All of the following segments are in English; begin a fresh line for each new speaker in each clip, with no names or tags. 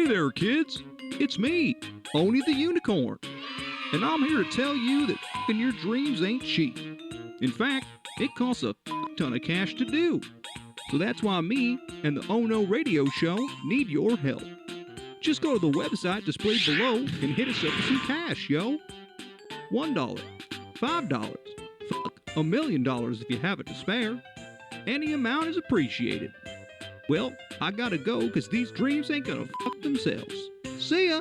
Hey there, kids. It's me, Oni the Unicorn. And I'm here to tell you that f***ing your dreams ain't cheap. In fact, it costs a ton of cash to do. So that's why me and the ONW radio show need your help. Just go to the website displayed below and hit us up with some cash, yo. $1, $5, fuck, $1 million if you have it to spare. Any amount is appreciated. Well, I gotta go because these dreams ain't gonna fuck themselves. See ya!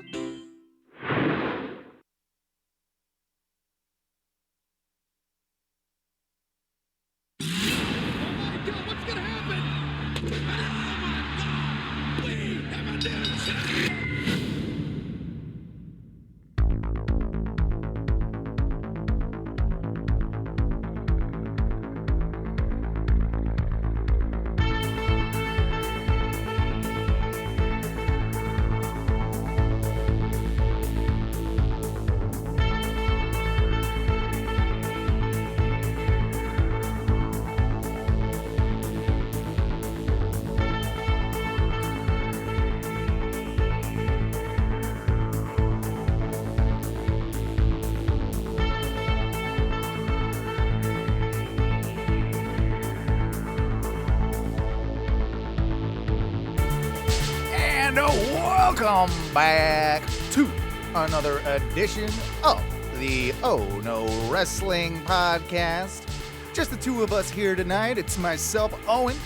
Welcome back to another edition of the Oh No Wrestling Podcast. Just the two of us here tonight. It's myself, Owen,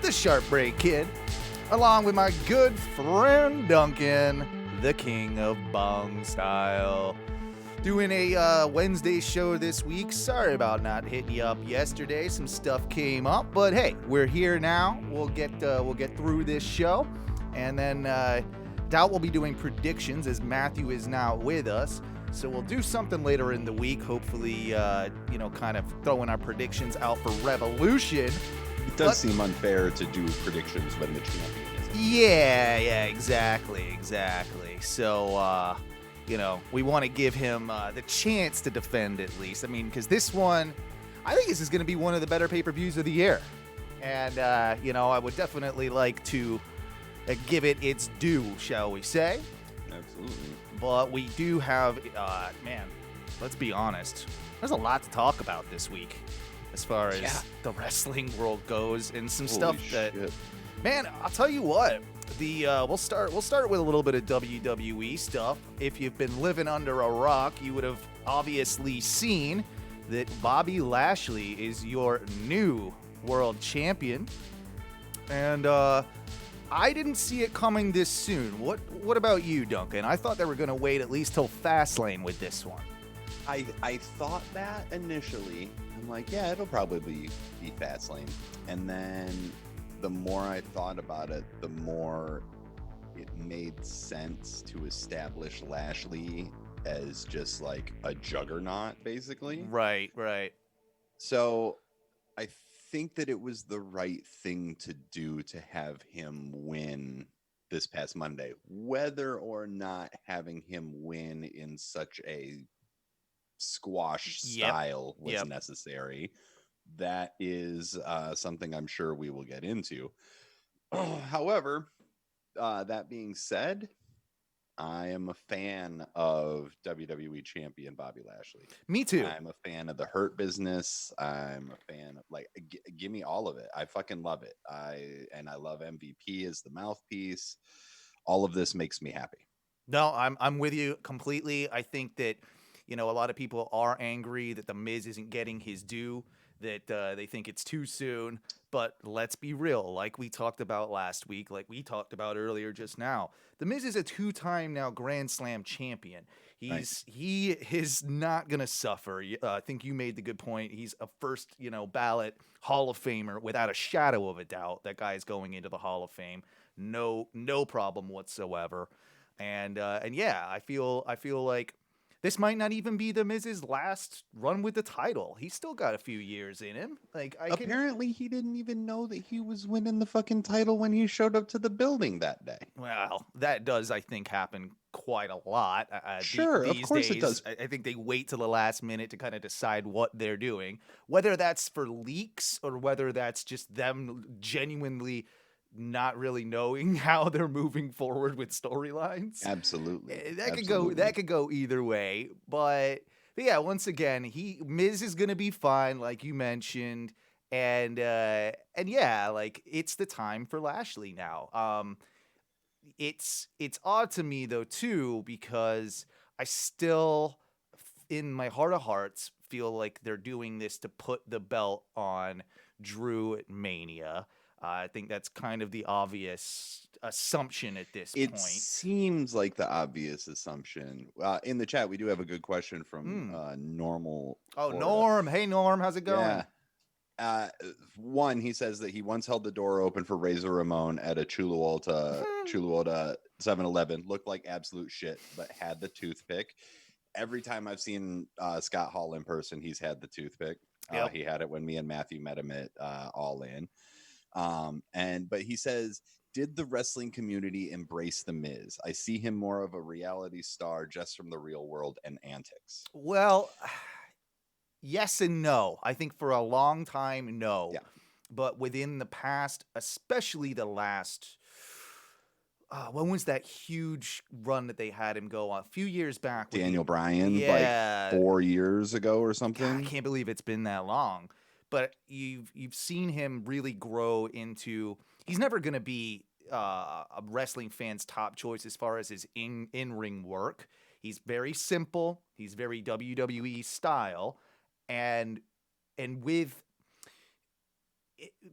the Sharp Break Kid, along with my good friend Duncan, the King of Bong Style. Doing a Wednesday show this week. Sorry about not hitting you up yesterday. Some stuff came up, but hey, we're here now. We'll get through this show, and then doubt we'll be doing predictions as Matthew is now with us. So we'll do something later in the week. Hopefully, kind of throwing our predictions out for Revolution.
It does seem unfair to do predictions when the champion is.
Yeah, exactly. So, we want to give him the chance to defend at least. I mean, because this one, I think this is going to be one of the better pay-per-views of the year. And, I would definitely like to give it its due, shall we say.
Absolutely.
But we do have, let's be honest. There's a lot to talk about this week as far as the wrestling world goes, and some stuff that, man, I'll tell you what. We'll start with a little bit of WWE stuff. If you've been living under a rock, you would have obviously seen that Bobby Lashley is your new world champion. And, I didn't see it coming this soon. What about you, Duncan? I thought they were going to wait at least till Fastlane with this one.
I thought that initially. I'm like, yeah, it'll probably be Fastlane. And then the more I thought about it, the more it made sense to establish Lashley as just like a juggernaut, basically.
Right.
So I think that it was the right thing to do to have him win this past Monday. Whether or not having him win in such a squash style was necessary, that is something I'm sure we will get into. However, that being said, I am a fan of WWE champion Bobby Lashley.
Me too.
I'm a fan of the Hurt Business. I'm a fan of, give me all of it. I fucking love it. I love MVP as the mouthpiece. All of this makes me happy.
No, I'm with you completely. I think that, a lot of people are angry that The Miz isn't getting his due, that they think it's too soon. But let's be real, like we talked about last week, like we talked about earlier just now. The Miz is a two-time now Grand Slam champion. He is not gonna suffer. I think you made the good point. He's a first, ballot Hall of Famer without a shadow of a doubt. That guy is going into the Hall of Fame, no problem whatsoever. And yeah, I feel like this might not even be The Miz's last run with the title. He's still got a few years in him.
Apparently, he didn't even know that he was winning the fucking title when he showed up to the building that day.
Well, that does, I think, happen quite a lot.
Sure,
these
of course
days,
it does.
I think they wait till the last minute to kind of decide what they're doing, whether that's for leaks or whether that's just them genuinely not really knowing how they're moving forward with storylines.
Absolutely.
That could go either way. But yeah, once again, Miz is gonna be fine, like you mentioned. And yeah, like it's the time for Lashley now. It's odd to me though too, because I still in my heart of hearts feel like they're doing this to put the belt on Drew at Mania. I think that's kind of the obvious assumption at this
It
point.
seems like the obvious assumption. In the chat, we do have a good question from Normal.
Oh,
Florida.
Norm. Hey, Norm. How's it going?
Yeah. One, he says that he once held the door open for Razor Ramon at a Chuluota 7-Eleven. Looked like absolute shit, but had the toothpick. Every time I've seen Scott Hall in person, he's had the toothpick.
Yep.
He had it when me and Matthew met him at All In. But he says, did the wrestling community embrace The Miz? I see him more of a reality star just from the real world and antics.
Well, yes and no. I think for a long time, no.
Yeah.
But within the past, especially the last, when was that huge run that they had him go on? A few years back.
Daniel Bryan,
yeah,
like 4 years ago or something.
God, I can't believe it's been that long. But you've seen him really grow into. He's never going to be a wrestling fan's top choice as far as his in-ring work. He's very simple. He's very WWE style, and with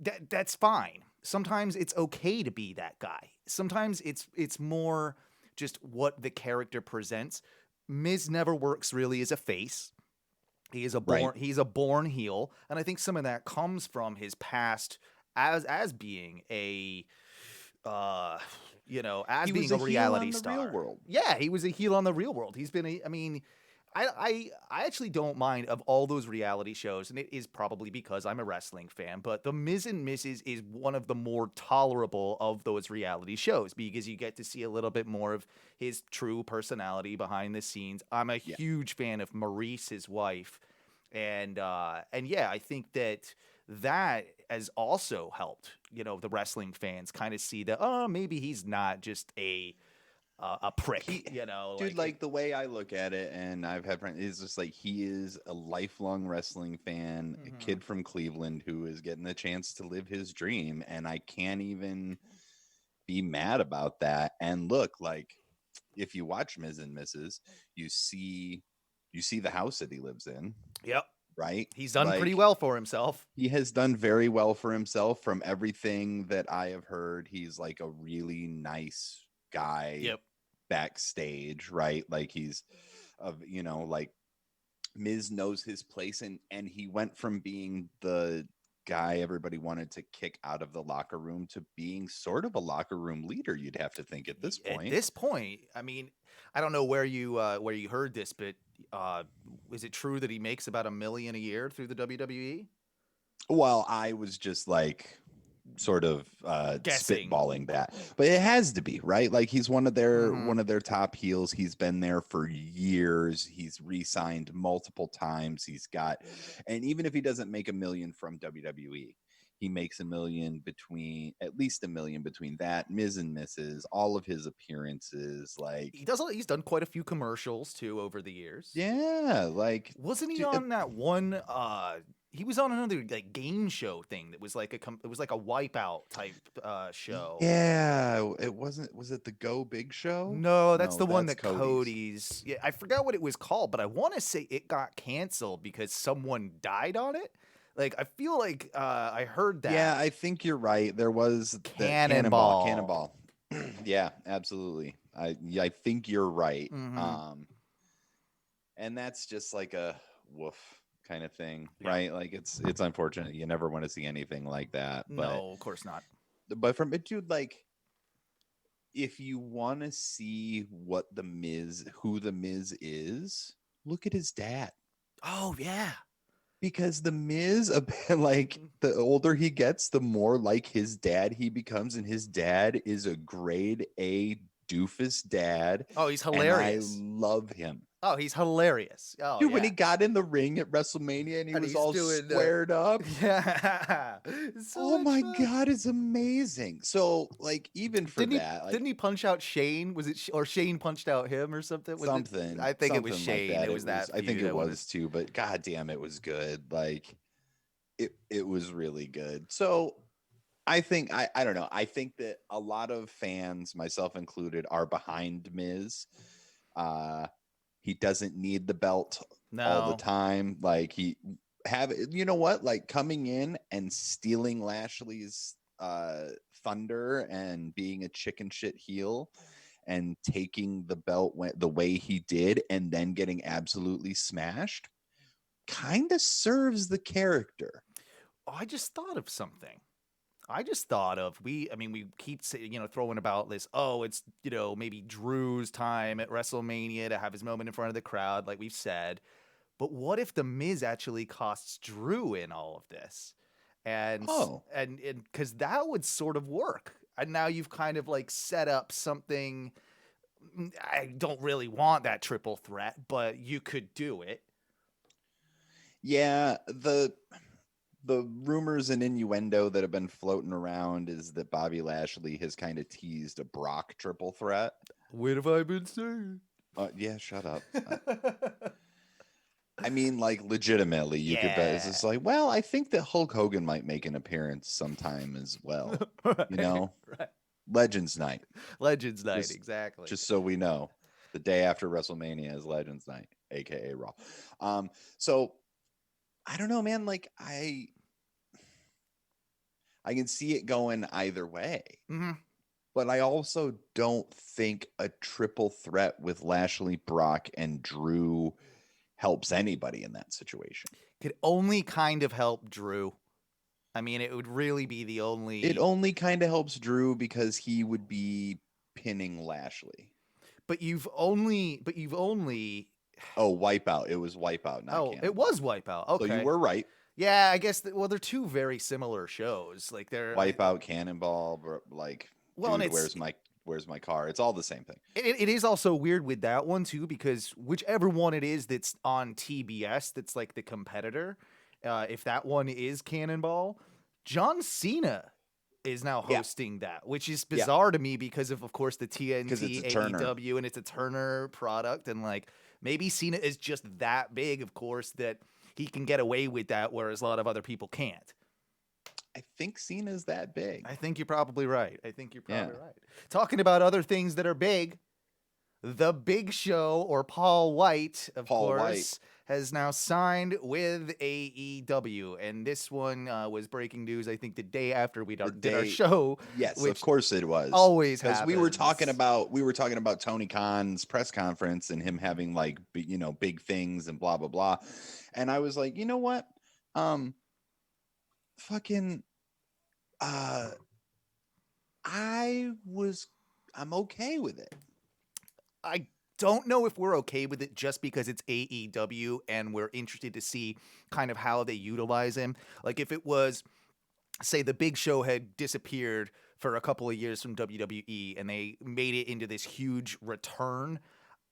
that's fine. Sometimes it's okay to be that guy. Sometimes it's more just what the character presents. Miz never works really as a face. He is he's a born heel, and I think some of that comes from his past as being a being a reality star.
Real world.
Yeah, he was a heel on the Real World. He's been I actually don't mind of all those reality shows, and it is probably because I'm a wrestling fan, but The Miz and Mrs. is one of the more tolerable of those reality shows because you get to see a little bit more of his true personality behind the scenes. I'm a huge fan of Maurice, his wife, and yeah, I think that has also helped, the wrestling fans kind of see that, maybe he's not just a prick,
Dude, like the way I look at it, and I've had friends, is just like he is a lifelong wrestling fan, a kid from Cleveland who is getting the chance to live his dream, and I can't even be mad about that. And look, like if you watch Ms. and Mrs., you see the house that he lives in.
Yep.
Right?
He's done pretty well for himself.
He has done very well for himself. From everything that I have heard, he's like a really nice guy.
Yep.
Backstage, right? Like he's like Miz knows his place, and he went from being the guy everybody wanted to kick out of the locker room to being sort of a locker room leader, you'd have to think at this point.
At this point, I mean, I don't know where you heard this, but is it true that he makes about $1 million a year through the WWE?
Well, I was just like sort of spitballing that, but it has to be, right? Like he's one of their top heels. He's been there for years. He's re-signed multiple times. And even if he doesn't make $1 million from WWE, he makes at least $1 million between that, Ms. and Mrs., all of his appearances. Like
he's done quite a few commercials too over the years.
Yeah, like
wasn't he on that one? He was on another like game show thing that was like it was like a Wipeout type show.
Yeah, it wasn't. Was it the Go Big Show?
No, that's the one that Cody's. Yeah, I forgot what it was called, but I want to say it got canceled because someone died on it. Like I feel like I heard that.
Yeah, I think you're right. There was Cannonball. Yeah, absolutely. I think you're right.
Mm-hmm.
And that's just like a woof kind of thing, right? Like it's unfortunate. You never want to see anything like that. But,
no, of course not.
But from it, dude, like if you want to see who the Miz is, look at his dad.
Oh yeah.
Because the Miz, like the older he gets, the more like his dad he becomes, and his dad is a grade A doofus dad.
Oh, he's hilarious.
And I love him.
Oh, he's hilarious. Oh,
Dude,
yeah.
when he got in the ring at WrestleMania and he
And
was
he's
all
doing
squared up.
Yeah. So
Oh
much
my
fun.
God, it's amazing. So, like, even for
Didn't he?
that, like
Didn't he punch out Shane? Was it or Shane punched out him or something? Was it? I think it was
something like
Shane.
that.
It was that
I think
feud.
it was too, but goddamn, it was good. Like, it was really good. So I don't know. I think that a lot of fans, myself included, are behind Miz. He doesn't need the belt all the
No.
time. Like you know what? Like coming in and stealing Lashley's thunder and being a chicken shit heel and taking the belt the way he did and then getting absolutely smashed kind of serves the character.
Oh, I just thought of something. I just thought of I mean, we keep throwing about this. Oh, it's maybe Drew's time at WrestleMania to have his moment in front of the crowd, like we've said. But what if the Miz actually costs Drew in all of this,
Oh,
and because that would sort of work. And now you've kind of like set up something. I don't really want that triple threat, but you could do it.
yeah. The rumors and innuendo that have been floating around is that Bobby Lashley has kind of teased a Brock triple threat.
What have I been saying?
Yeah, shut up. I mean, like, legitimately, you could bet. It's just like, well, I think that Hulk Hogan might make an appearance sometime as well. You know?
Right.
Legends Night.
Legends Night, exactly.
Just so we know, the day after WrestleMania is Legends Night, aka Raw. So I don't know, man. Like, I can see it going either way.
Mm-hmm.
But I also don't think a triple threat with Lashley, Brock, and Drew helps anybody in that situation.
Could only kind of help Drew. I mean, it would really be the only.
It only kind of helps Drew because he would be pinning Lashley.
But you've only.
Oh, Wipeout. It was Wipeout, not Cannonball.
It was Wipeout. Okay.
So you were right.
Yeah, I guess. They're two very similar shows. Like they're
Wipeout, Cannonball, like. Well, dude, and where's my car? It's all the same thing.
It is also weird with that one too, because whichever one it is that's on TBS, that's like the competitor. If that one is Cannonball, John Cena is now hosting that, which is bizarre to me because of course the TNT AEW, and it's a Turner product, and like maybe Cena is just that big, of course, that he can get away with that, whereas a lot of other people can't.
I think Cena's that big.
I think you're probably right. Right. Talking about other things that are big, the Big Show, or Paul White, of course, has now signed with AEW. And this one was breaking news, I think, the day after we did our show.
Yes, of course it was.
Always happens.
Because we were talking about Tony Khan's press conference and him having like big things and blah blah blah. And I was like, you know what? Fucking I'm okay with it.
I don't know if we're okay with it just because it's AEW and we're interested to see kind of how they utilize him. Like if it was, say, the Big Show had disappeared for a couple of years from WWE and they made it into this huge return,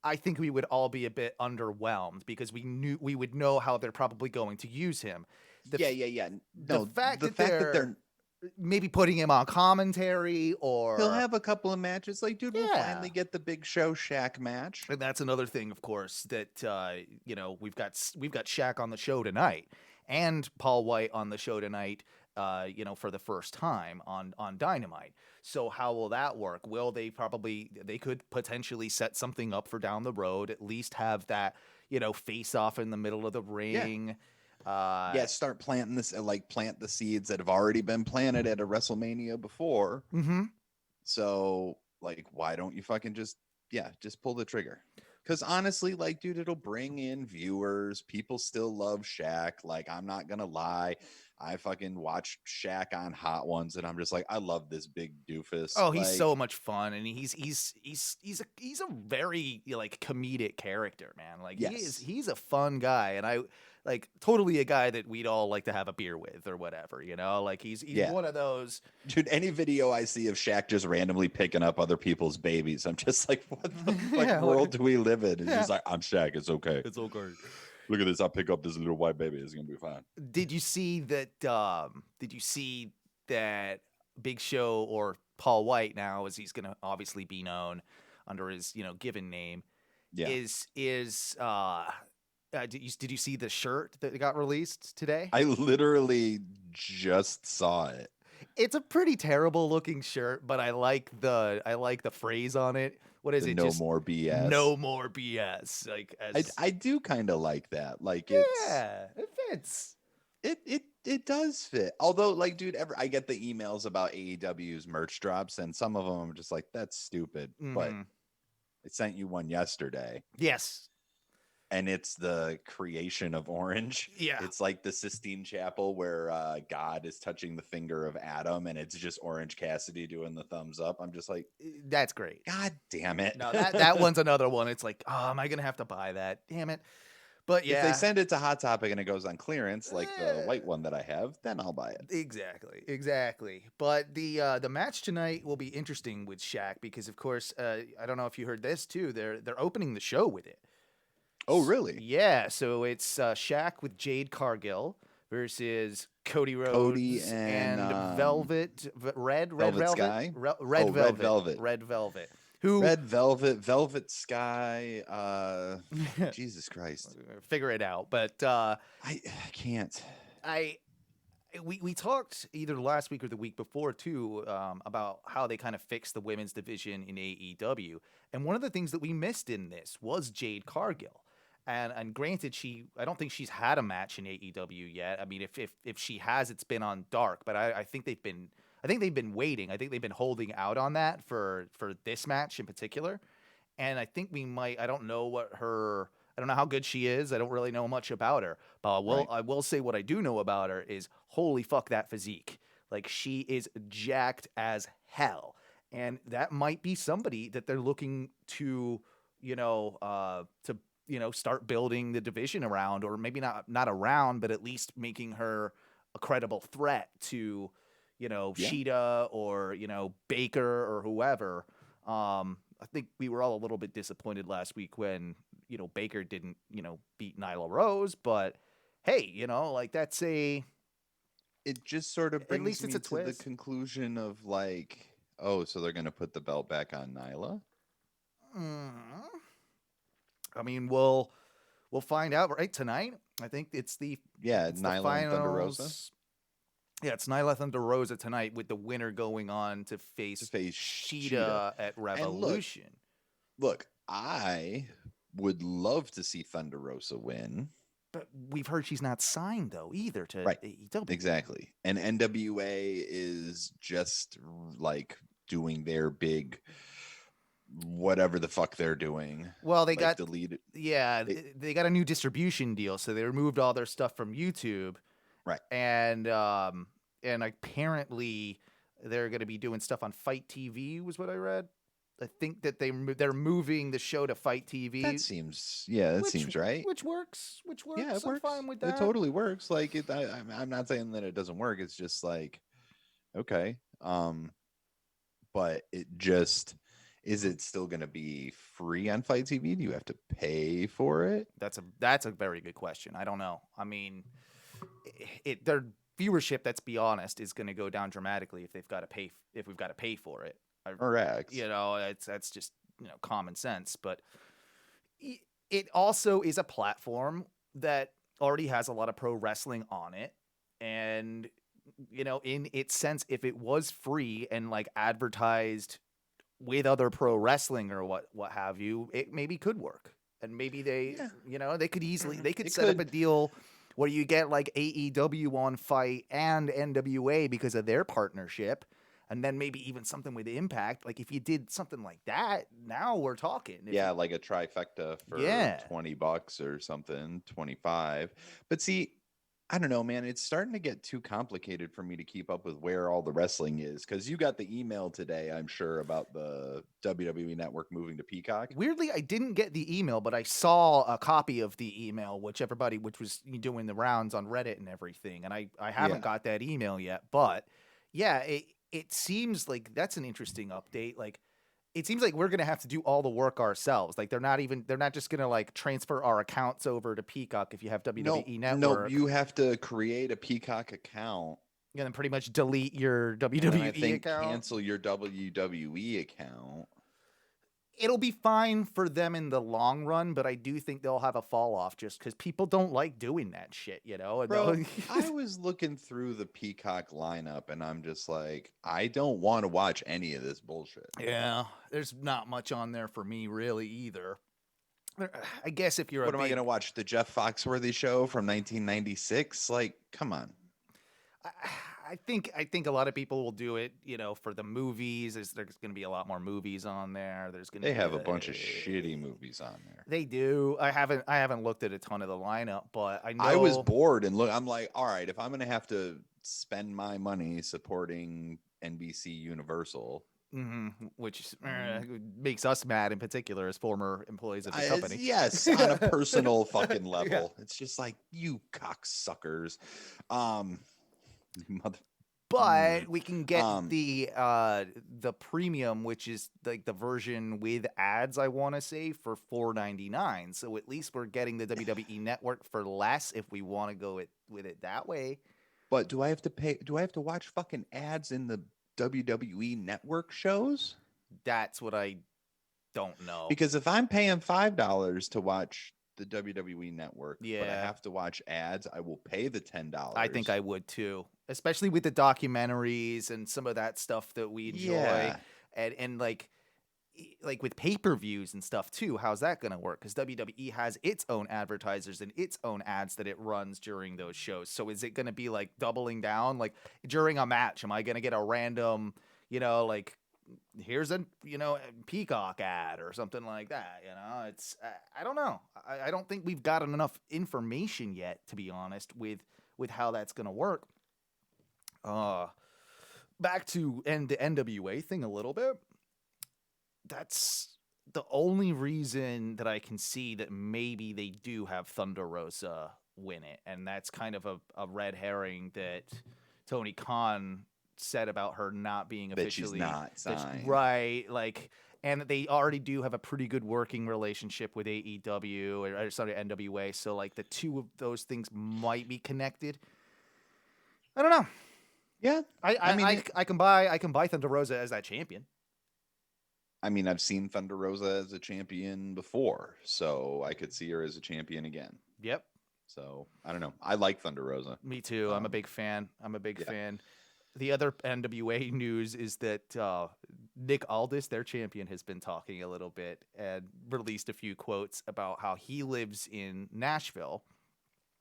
I think we would all be a bit underwhelmed because we would know how they're probably going to use him.
No,
the fact that they're maybe putting him on commentary, or
he'll have a couple of matches. Like, dude, we'll finally get the Big Show Shaq match.
And that's another thing, of course, that we've got Shaq on the show tonight and Paul White on the show tonight. For the first time on Dynamite. So how will that work? Will they could potentially set something up for down the road, at least have that, face off in the middle of the ring.
Start planting this, plant the seeds that have already been planted at a WrestleMania before.
Mm-hmm.
So why don't you fucking just pull the trigger? Because honestly, dude, it'll bring in viewers. People still love Shaq. I'm not gonna lie. I fucking watched Shaq on Hot Ones, and I'm just like, I love this big doofus.
Oh, he's
like,
so much fun, and he's a very like comedic character, man. Like
Yes.
he's a fun guy, and I like totally a guy that we'd all like to have a beer with or whatever, you know. Like he's
Yeah.
one of those.
Dude, any video I see of Shaq just randomly picking up other people's babies, I'm just like, what the fuck
Yeah,
world do we live in? It's
Yeah.
just like, I'm Shaq, it's okay.
It's okay.
Look at this, I'll pick up this little white baby. It's gonna be fine.
Did you see that? Did you see that Big Show, or Paul White now, as he's going to obviously be known under his given name,
Yeah.
did you see the shirt that got released today?
I literally just saw it.
It's a pretty terrible looking shirt, but I like the phrase on it. What is
The
it?
no
Just
more BS.
no more BS. Like
I do kind of like that. Like
yeah,
it's
it fits.
it does fit. Although, like, dude, I get the emails about AEW's merch drops, and some of them I'm just like, that's stupid. But
Mhm.
I sent you one yesterday,
Yes.
and it's the creation of Orange.
Yeah.
It's like the Sistine Chapel where God is touching the finger of Adam, and it's just Orange Cassidy doing the thumbs up. I'm just like,
That's great.
God damn it.
No, that one's another one. It's like, oh, am I gonna have to buy that? Damn it. But yeah,
If they send it to Hot Topic and it goes on clearance, like the
Eh.
white one that I have, then I'll buy it.
Exactly. But the match tonight will be interesting with Shaq because, of course, I don't know if you heard this too. They're opening the show with it.
Oh, really?
Yeah. So it's Shaq with Jade Cargill versus Cody Rhodes
and,
Red
Velvet Sky?
Red
Oh,
Velvet.
Red Velvet.
Who
Red Velvet Sky. Jesus Christ.
figure it out, but
I can't.
we talked either last week or the week before too about how they kind of fixed the women's division in AEW, and one of the things that we missed in this was Jade Cargill. And granted, I don't think she's had a match in AEW yet. I mean, if she has, it's been on Dark, but I think they've been waiting. I think they've been holding out on that for this match in particular. And I think we might. I don't know how good she is. I don't really know much about her. But I will say what I do know about her is holy fuck that physique. Like she is jacked as hell, and that might be somebody that they're looking to start building the division around, or maybe not around, but at least making her a credible threat to, Sheeta or, Baker or whoever. I think we were all a little bit disappointed last week when, Baker didn't, beat Nyla Rose, but hey, that's
It just sort of brings
least it's
me
a
to
twist.
the conclusion of like, oh, so they're going to put the belt back on Nyla?
I mean, we'll find out right tonight. I think it's
Yeah,
it's the
Nyla and Thunder Rosa.
finals. Yeah, it's Nyla Thunder Rosa tonight with the winner going on to face
Sheeta.
Sheeta at Revolution.
Look, I would love to see Thunder Rosa win.
But we've heard she's not signed though either to
Right.
AEW.
Exactly. And NWA is just like doing their big whatever the fuck they're doing.
Well, they
Like,
got
deleted.
they got a new distribution deal, so they removed all their stuff from YouTube.
Right.
And apparently they're going to be doing stuff on Fight TV was what I read. I think that they're moving the show to Fight TV.
That seems right.
Which works.
Yeah, it
I'm
works.
fine with that.
It totally works. Like I'm not saying that it doesn't work. It's just like, okay. But it just, is it still going to be free on Fight TV? Do you have to pay for it?
That's a very good question. I don't know. I mean, their viewership, let's be honest, is going to go down dramatically if we've got to pay for it.
Correct.
That's just common sense. But it also is a platform that already has a lot of pro wrestling on it, and in its sense, if it was free and like advertised with other pro wrestling or what have you, it maybe could work. And maybe they could set up a deal where you get like AEW on Fight and NWA because of their partnership, and then maybe even something with Impact. Like if you did something like that, now we're talking.
Like a trifecta for $20 or something, 25. But see, I don't know, man. It's starting to get too complicated for me to keep up with where all the wrestling is. Because you got the email today, I'm sure, about the WWE Network moving to Peacock.
Weirdly, I didn't get the email, but I saw a copy of the email, which was doing the rounds on Reddit and everything. And I haven't got that email yet, but yeah, it seems like that's an interesting update. Like, it seems like we're gonna have to do all the work ourselves. Like, they're not just gonna like transfer our accounts over to Peacock if you have WWE Network.
No, you have to create a Peacock account.
And then pretty much delete your
And then
WWE
I think
account.
cancel your WWE account.
It'll be fine for them in the long run, but I do think they'll have a fall off just because people don't like doing that shit, you know? And
Bro, I was looking through the Peacock lineup and I'm just like, I don't want to watch any of this bullshit.
Yeah, there's not much on there for me really either. I guess if you're
What am I going to watch? The Jeff Foxworthy show from 1996? Like, come on.
I think a lot of people will do it, you know, for the movies. There's going to be a lot more movies on there.
They have a bunch of shitty movies on there.
They do. I haven't looked at a ton of the lineup, but I know
I was bored and I'm like, all right, if I'm going to have to spend my money supporting NBC Universal,
which makes us mad in particular as former employees of the company.
Yes, on a personal fucking level. Yeah. It's just like, you cocksuckers.
But we can get the premium, which is like the version with ads, I want to say, for $4.99. So at least we're getting the WWE Network for less if we want to go with it that way.
But do I have to pay? Do I have to watch fucking ads in the WWE Network shows?
That's what I don't know.
Because if I'm paying $5 to watch the WWE Network, but I have to watch ads, I will pay the $10.
I think I would too, especially with the documentaries and some of that stuff that we enjoy, and like with pay-per-views and stuff too. How's that going to work? Because WWE has its own advertisers and its own ads that it runs during those shows. So is it going to be like doubling down? Like during a match, am I going to get a random, you know, like here's a, you know, Peacock ad or something like that? You know, it's I don't know. I don't think we've got enough information yet, to be honest, with how that's going to work. Back to the NWA thing a little bit. That's the only reason that I can see that maybe they do have Thunder Rosa win it. And that's kind of a red herring that Tony Khan said about her not being officially.
That she's not signed.
Right. Like, and they already do have a pretty good working relationship with AEW or NWA. So like the two of those things might be connected. I don't know.
Yeah.
I can buy Thunder Rosa as that champion.
I mean, I've seen Thunder Rosa as a champion before, so I could see her as a champion again.
Yep.
So, I don't know. I like Thunder Rosa.
Me too. I'm a big fan. Fan. The other NWA news is that Nick Aldis, their champion, has been talking a little bit and released a few quotes about how he lives in Nashville.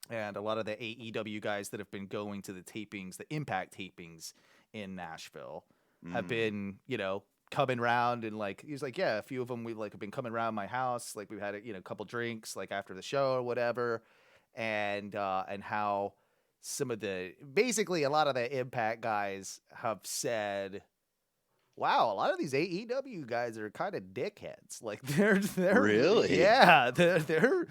And a lot of the AEW guys that have been going to the tapings, the Impact tapings in Nashville, have been, you know, coming around and like he's like, yeah, a few of them we like have been coming around my house, like we've had a couple drinks like after the show or whatever, and how some of basically a lot of the Impact guys have said, wow, a lot of these AEW guys are kind of dickheads. Like they're
really,
yeah, they're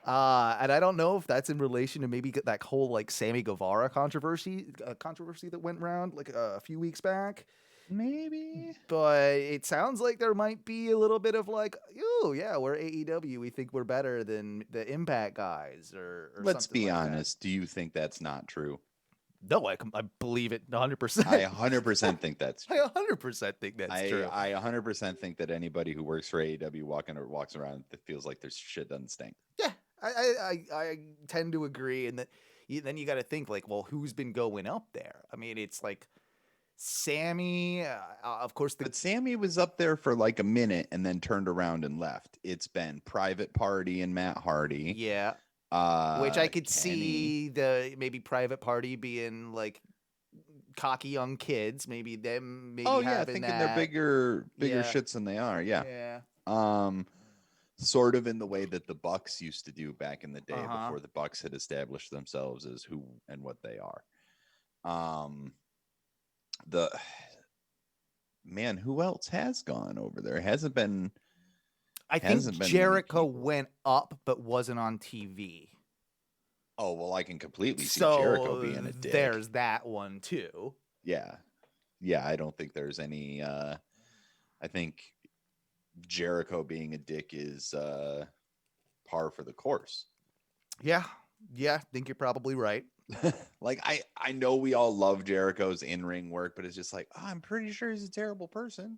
and I don't know if that's in relation to maybe that whole like Sammy Guevara controversy that went around like a few weeks back.
Maybe.
But it sounds like there might be a little bit of like, oh, yeah, we're AEW. We think we're better than the Impact guys or
Let's
something
be
like
honest. Do you think that's not true?
No, I believe it 100%.
I 100% think that's true.
I 100% think that's true.
I 100% think that anybody who works for AEW walks around that feels like their shit doesn't stink.
Yeah, I tend to agree. And then you got to think like, well, who's been going up there? I mean, it's like Sammy, of course.
But Sammy was up there for like a minute and then turned around and left. It's been Private Party and Matt Hardy.
Yeah. Which I could see the maybe Private Party being like cocky young kids. Maybe them. Maybe
thinking
that.
they're bigger shits than they are. Yeah.
Yeah.
sort of in the way that the Bucks used to do back in the day
Uh-huh.
before the Bucks had established themselves as who and what they are. The man, who else has gone over there? Hasn't been.
I think
Hasn't been many
Jericho
people.
went up, but wasn't on TV.
Oh well, I can completely see Jericho being a dick.
There's that one too.
Yeah. I don't think there's any. I think Jericho being a dick is par for the course.
Yeah, I think you're probably right.
Like I know we all love Jericho's in-ring work, but it's just like, I'm pretty sure he's a terrible person.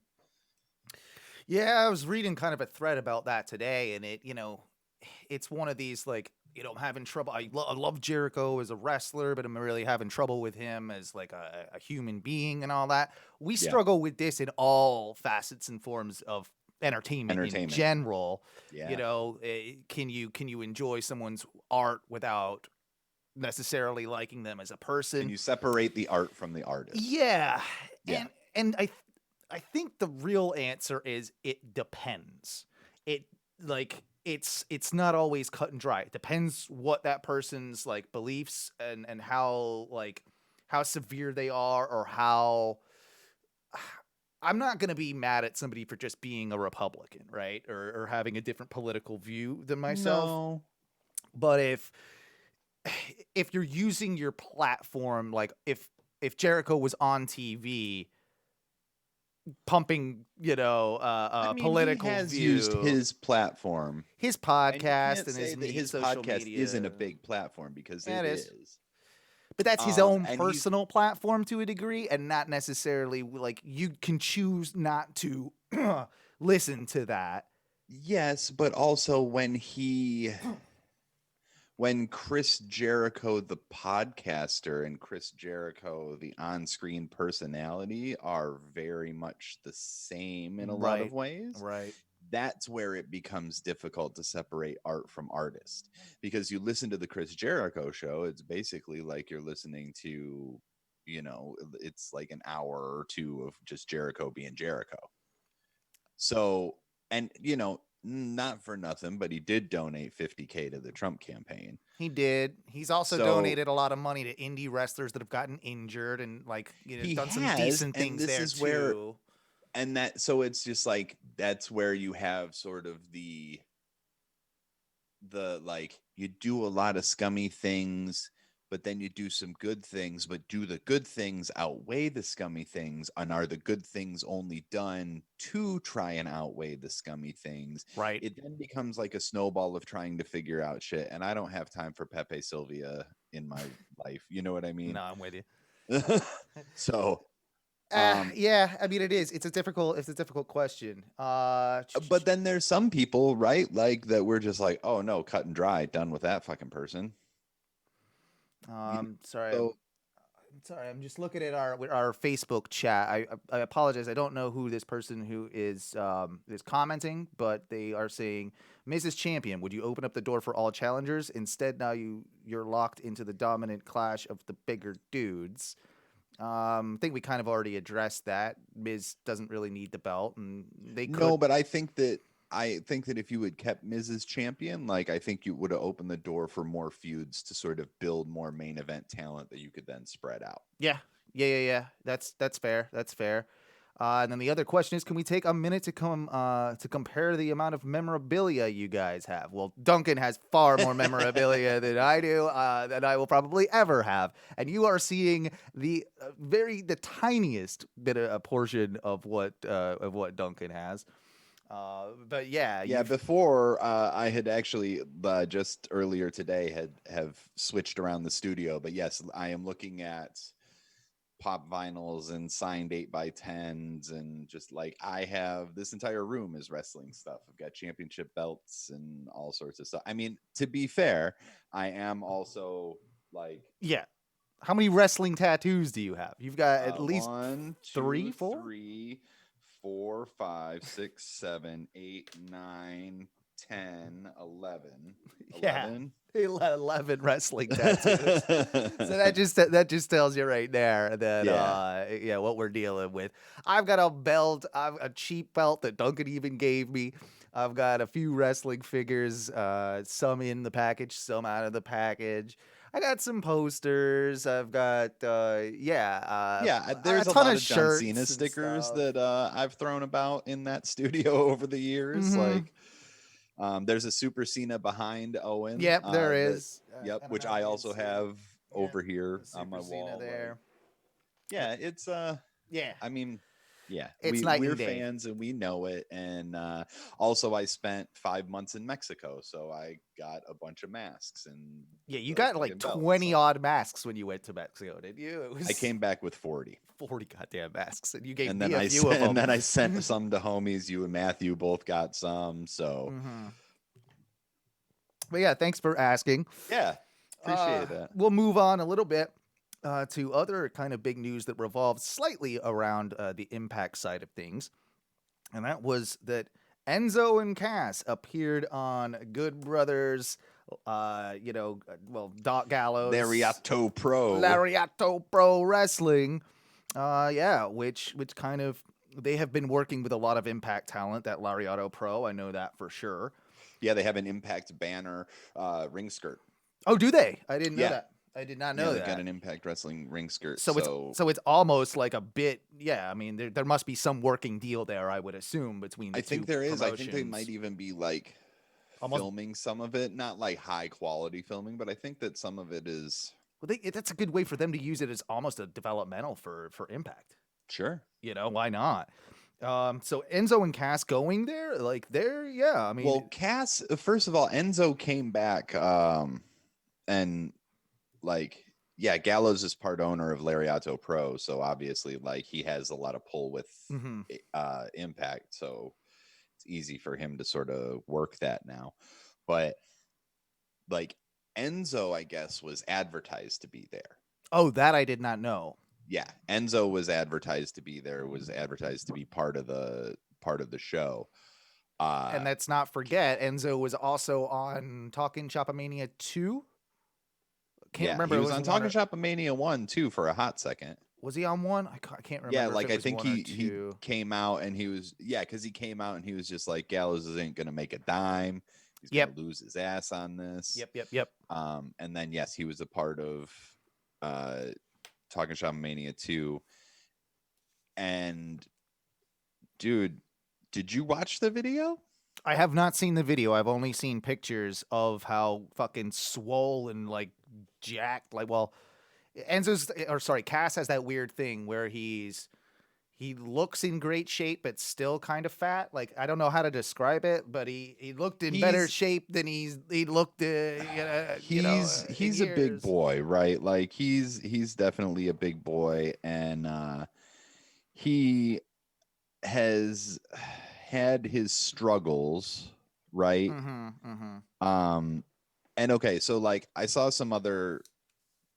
Yeah, I was reading kind of a thread about that today, and it's one of these like, I'm having trouble. I love Jericho as a wrestler, but I'm really having trouble with him as like a human being and all that. We struggle with this in all facets and forms of entertainment. In general.
Yeah.
Can you enjoy someone's art without necessarily liking them as a person?
Can you separate the art from the artist?
Yeah. And I think the real answer is it depends. It's not always cut and dry. It depends what that person's like beliefs and how severe they are, or how. I'm not going to be mad at somebody for just being a Republican, right? Or having a different political view than myself.
No.
But if you're using your platform, like if Jericho was on TV pumping, political
he has
view,
used his platform,
his podcast, and
his
social
podcast
media
isn't a big platform, because
Yeah,
it
it is.
is.
But that's his own
and
personal platform to a degree, and not necessarily like you can choose not to listen to that.
Yes, but also when Chris Jericho, the podcaster, and Chris Jericho, the on-screen personality, are very much the same in a lot of ways.
Right.
That's where it becomes difficult to separate art from artist, because you listen to the Chris Jericho show, it's basically like you're listening to, it's like an hour or two of just Jericho being Jericho. So, and not for nothing, but he did donate $50,000 to the Trump campaign.
He did. He's also donated a lot of money to indie wrestlers that have gotten injured, and done some decent things there too.
And so it's just like, that's where you have sort of the like, you do a lot of scummy things, but then you do some good things, but do the good things outweigh the scummy things? And are the good things only done to try and outweigh the scummy things?
Right.
It then becomes like a snowball of trying to figure out shit. And I don't have time for Pepe Sylvia in my life. You know what I mean?
No, I'm with you.
So...
yeah, I mean, it's a difficult question.
But then there's some people, right? Like that we're just like, oh no, cut and dry, done with that fucking person.
Sorry. I'm sorry. I'm just looking at our Facebook chat. I apologize. I don't know who this person who is commenting, but they are saying, Mrs. Champion, would you open up the door for all challengers? Instead, now you're locked into the dominant clash of the bigger dudes. I think we kind of already addressed that. Miz doesn't really need the belt, and they could.
No, but I think that if you had kept Mrs. Champion, like, I think you would have opened the door for more feuds to sort of build more main event talent that you could then spread out.
Yeah. That's fair. And then the other question is, can we take a minute to compare the amount of memorabilia you guys have? Well, Duncan has far more memorabilia than I do, than I will probably ever have. And you are seeing the tiniest bit of a portion of what Duncan has. But yeah.
Before I had actually just earlier today have switched around the studio, but yes, I am looking at pop vinyls and signed 8x10s, and just like, I have this entire room is wrestling stuff. I've got championship belts and all sorts of stuff. I mean, to be fair, I am also like,
how many wrestling tattoos do you have? You've got at least
1, 2, 3, 4, 5, 6, 7, 8, 9, 10, 11.
Yeah. 11 wrestling tattoos. So that just tells you right there that what we're dealing with. I've got a belt, a cheap belt that Duncan even gave me. I've got a few wrestling figures, some in the package, some out of the package. I got some posters. I've got,
There's
a
a
ton
lot
of
of John
shirts
Cena
and
stickers
stuff.
that I've thrown about in that studio over the years.
Mhm.
There's a Super Cena behind Owen.
Yep, there is. I don't
Which
know if
I
you can
also
see.
have
Yep,
over here
the
on my
Super Cena
wall.
there.
Yeah, it's
Yeah,
I mean, yeah,
it's night
we're
and day.
fans and we know it. And also, I spent 5 months in Mexico, so I got a bunch of masks and
Yeah, you
the
got like
fucking belt,
20
so.
odd masks when you went to Mexico, didn't you? It was
I came back with 40,
40 goddamn masks, and you gave
and
me
then
a
I
few of
sent,
them.
and then I sent some to homies. You and Matthew both got some, so
Mhm. But yeah, thanks for asking.
yeah, appreciate that.
We'll move on a little bit to other kind of big news that revolves slightly around the Impact side of things. And that was that Enzo and Cass appeared on Good Brothers, Doc Gallows,
Laritto Pro.
Lariato Pro Wrestling. Which kind of, they have been working with a lot of Impact talent, that Lariato Pro. I know that for sure.
Yeah, they have an Impact banner ring skirt.
Oh, do they? I didn't know
Yeah.
that. I did not
Yeah,
know
they've
that.
got an Impact Wrestling ring skirt.
So it's almost like a bit. Yeah, I mean, there must be some working deal there, I would assume, between the
I
two
think there is. I think they
promotions.
might even be like
Almost-
filming some of it, not like high quality filming, but I think that some of it is.
Well, that's a good way for them to use it as almost a developmental for Impact.
Sure.
You know, why not? So Enzo and Cass going there, yeah. I mean,
Well, Cass, first of all, Enzo came back, and like, yeah, Gallows is part owner of Lariato Pro, so obviously, like, he has a lot of pull with
mhm.
Impact, so it's easy for him to sort of work that now. But like, Enzo, I guess, was advertised to be there.
Oh, that I did not know.
Yeah, Enzo was advertised to be there, was advertised to be part of the show.
And let's not forget, Enzo was also on Talking Shopomania 2. Can't remember.
He
it
was on
one
Talking
or-
Shopomania 1 too for a hot second.
Was he on one? I can't remember.
Yeah,
if
like
it
I
was
think
one or
he
two.
came out and he was because he came out and he was just like, Gallows isn't gonna make a dime. He's
Yep.
gonna lose his ass on this.
Yep.
And then yes, he was a part of Talking Shop Mania 2. And dude, did you watch the video?
I have not seen the video. I've only seen pictures of how fucking swole and like jacked. Like, well, Cass has that weird thing where he looks in great shape but still kind of fat. Like, I don't know how to describe it, but he looked in better shape than he looked.
He's a big boy, right? Like he's definitely a big boy, and he has had his struggles, right? And okay, so like I saw some other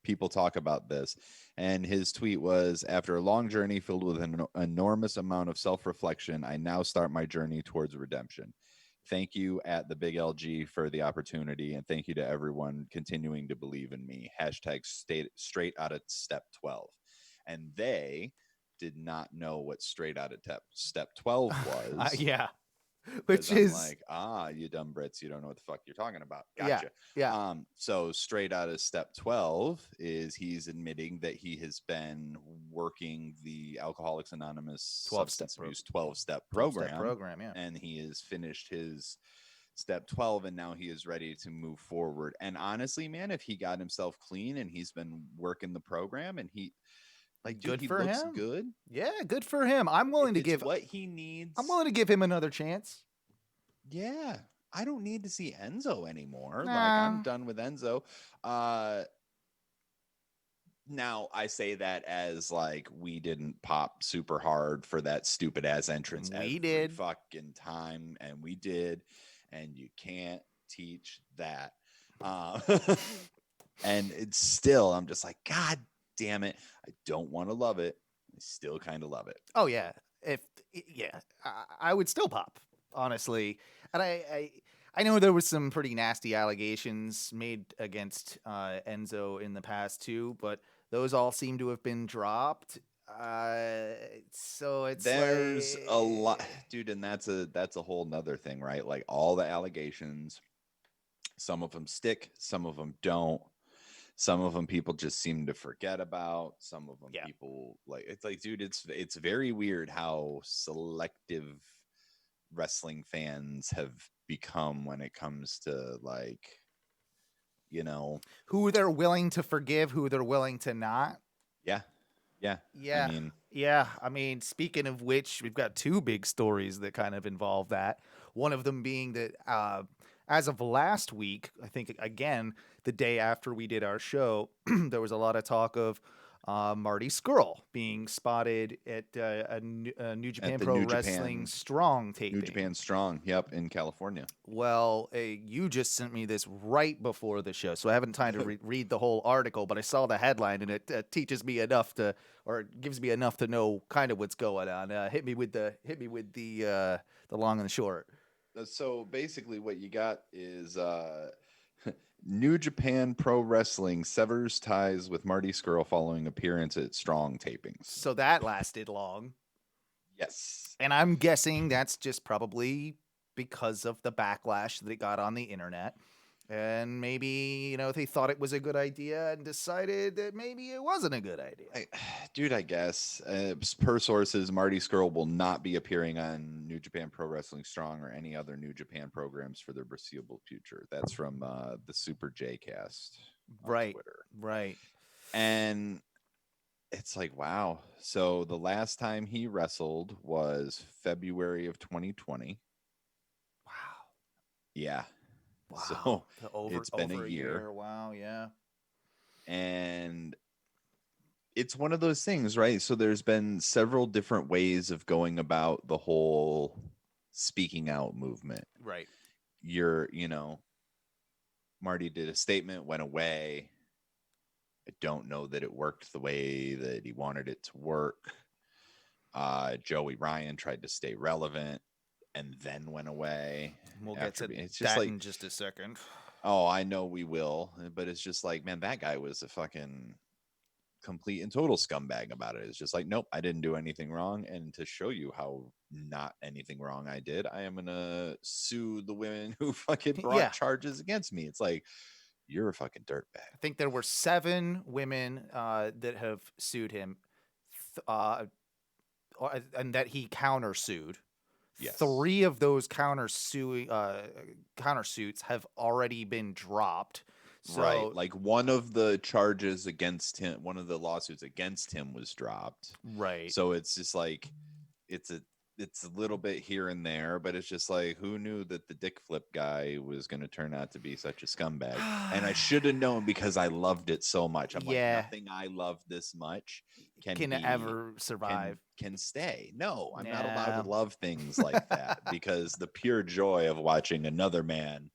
people talk about this, and his tweet was, after a long journey filled with an enormous amount of self-reflection, I now start my journey towards redemption. Thank you at the Big LG for the opportunity, and thank you to everyone continuing to believe in me. Hashtag straight out of step 12. And they did not know what straight out of step 12 was.
Yeah. Which is
like, you dumb Brits, you don't know what the fuck you're talking about.
Yeah,
Gotcha.
yeah.
So straight out of step 12 is he's admitting that he has been working the Alcoholics Anonymous
12-step
substance abuse 12-step program.
12-step program, yeah.
And he has finished his step 12, and now he is ready to move forward. And honestly, man, if he got himself clean and he's been working the program and he like, dude,
good
he
for
looks
him.
good.
Yeah, good for him. I'm willing to give
what he needs.
I'm willing to give him another chance.
Yeah, I don't need to see Enzo anymore.
Nah.
Like, I'm done with Enzo. Now I say that as like we didn't pop super hard for that stupid ass entrance.
We did
fucking time, and we did, and you can't teach that. And it's still, I'm just like, God damn it, I don't want to love it. I still kind of love it.
Oh yeah, I would still pop, honestly. And I know there was some pretty nasty allegations made against Enzo in the past too, but those all seem to have been dropped. So it's
There's a lot,
like,
dude, and that's a whole nother thing, right? Like all the allegations, some of them stick, some of them don't. Some of them people just seem to forget about. Some of them
yeah.
people like it's like, dude, it's very weird how selective wrestling fans have become when it comes to like, you know,
Who they're willing to forgive, who they're willing to not.
yeah, yeah. I
Yeah.
mean,
Yeah. I mean, speaking of which, we've got two big stories that kind of involve that. One of them being that as of last week, I think, again, the day after we did our show, there was a lot of talk of Marty Skrull being spotted at a New
at
Japan
the
Pro Wrestling Strong
New
taping.
Japan Strong, yep, in California.
Well, you just sent me this right before the show, so I haven't time to read the whole article, but I saw the headline, and it teaches me enough to, or it gives me enough to know kind of what's going on. Hit me with the long and the short.
So basically, what you got is New Japan Pro Wrestling severs ties with Marty Skrull following appearance at Strong tapings.
So that lasted long,
Yes.
and I'm guessing that's just probably because of the backlash that it got on the internet. And maybe, they thought it was a good idea and decided that maybe it wasn't a good idea.
Dude, I guess. Per sources, Marty Skrull will not be appearing on New Japan Pro Wrestling Strong or any other New Japan programs for the foreseeable future. That's from the Super J Cast on
Right.
Twitter.
Right.
And it's like, wow. So the last time he wrestled was February of 2020.
Wow.
Yeah.
Wow.
So it's been
over
a year.
Wow. Yeah.
And it's one of those things, right? So there's been several different ways of going about the whole speaking out movement.
Right.
Marty did a statement, went away. I don't know that it worked the way that he wanted it to work. Joey Ryan tried to stay relevant and then went away.
We'll get to
it's just
that
like,
in just a second.
oh, I know we will, but it's just like, man, that guy was a fucking complete and total scumbag about it. It's just like, nope, I didn't do anything wrong. And to show you how not anything wrong I did, I am gonna sue the women who fucking brought charges against me. It's like, you're a fucking dirtbag.
I think there were 7 women that have sued him, and that he countersued.
Yes.
3 of those countersuits have already been dropped. So,
right, like one of the charges against him, one of the lawsuits against him was dropped.
Right.
So it's just like, it's a little bit here and there, but it's just like, who knew that the dick flip guy was going to turn out to be such a scumbag? And I should have known because I loved it so much. I'm like, nothing I love this much can
ever survive.
Can stay. No, I'm not allowed to love things like that because the pure joy of watching another man.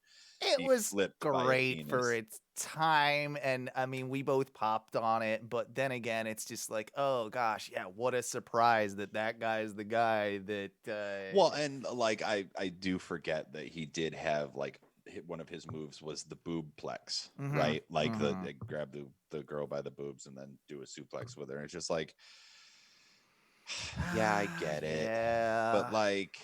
It was great for its time, and I mean, we both popped on it, but then again, it's just like, oh gosh, yeah, what a surprise that guy is the guy that
well, and like I do forget that he did have like one of his moves was the boob plex, right? Like they grab the girl by the boobs and then do a suplex with her. And it's just like, yeah, I get it. But like,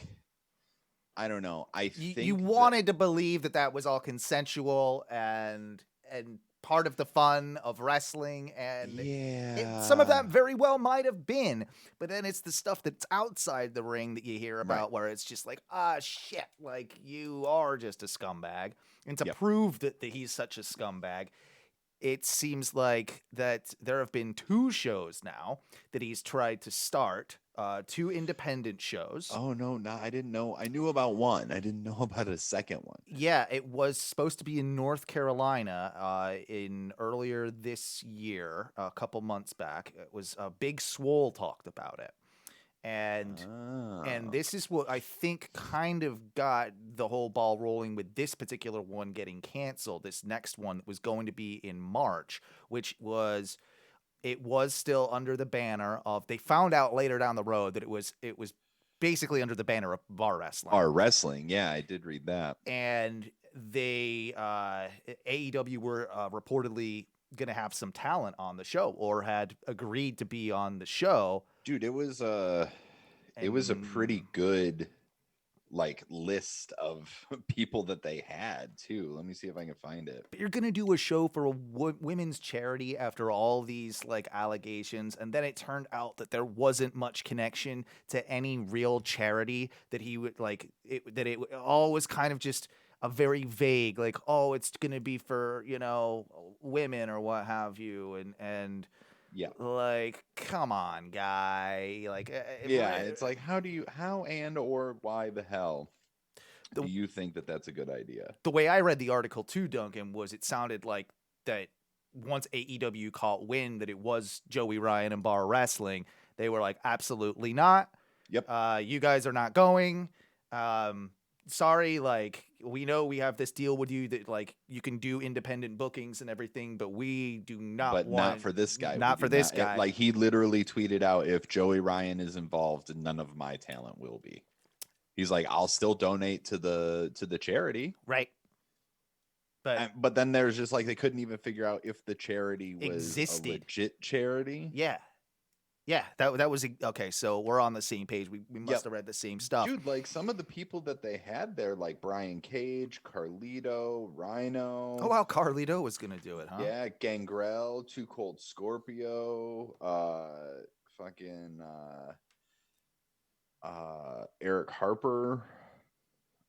I don't know. I think
you wanted to believe that was all consensual and part of the fun of wrestling, and some of that very well might have been. But then it's the stuff that's outside the ring that you hear about, where it's just like, shit, like you are just a scumbag. And to prove that he's such a scumbag, it seems like that there have been 2 shows now that he's tried to start, 2 independent shows.
Oh, no, I didn't know. I knew about one. I didn't know about a second one.
Yeah, it was supposed to be in North Carolina in earlier this year, a couple months back. It was Big Swole talked about it. And this is what I think kind of got the whole ball rolling with this particular one getting canceled. This next one was going to be in March, which was still under the banner of, they found out later down the road that it was basically under the banner of bar wrestling.
Bar wrestling, yeah, I did read that.
And they AEW were reportedly gonna have some talent on the show or had agreed to be on the show.
Dude, it was a pretty good like list of people that they had too. Let me see if I can find it.
But you're gonna do a show for a women's charity after all these like allegations, and then it turned out that there wasn't much connection to any real charity. That he would like it, that it all was kind of just a very vague, like, oh, it's gonna be for women or what have you, and
Yeah.
like, come on, guy, like,
It's like how and or why the hell do you think that that's a good idea?
The way I read the article too, Duncan, was it sounded like that once AEW caught wind that it was Joey Ryan and Bar Wrestling, they were like, absolutely not.
Yep.
You guys are not going. Sorry, like, we know we have this deal with you that like you can do independent bookings and everything, but we do not
But
want,
not for this guy.
Not for this guy.
Like, he literally tweeted out, if Joey Ryan is involved, none of my talent will be. He's like, I'll still donate to the charity.
Right.
But then there's just like, they couldn't even figure out if the charity was
existed.
a legit charity.
Yeah. Yeah, that was okay. So we're on the same page. We must have read the same stuff,
dude. Like, some of the people that they had there, like Brian Cage, Carlito, Rhino.
Oh wow, Carlito was gonna do it, huh?
Yeah, Gangrel, Too Cold Scorpio, fucking Eric Harper.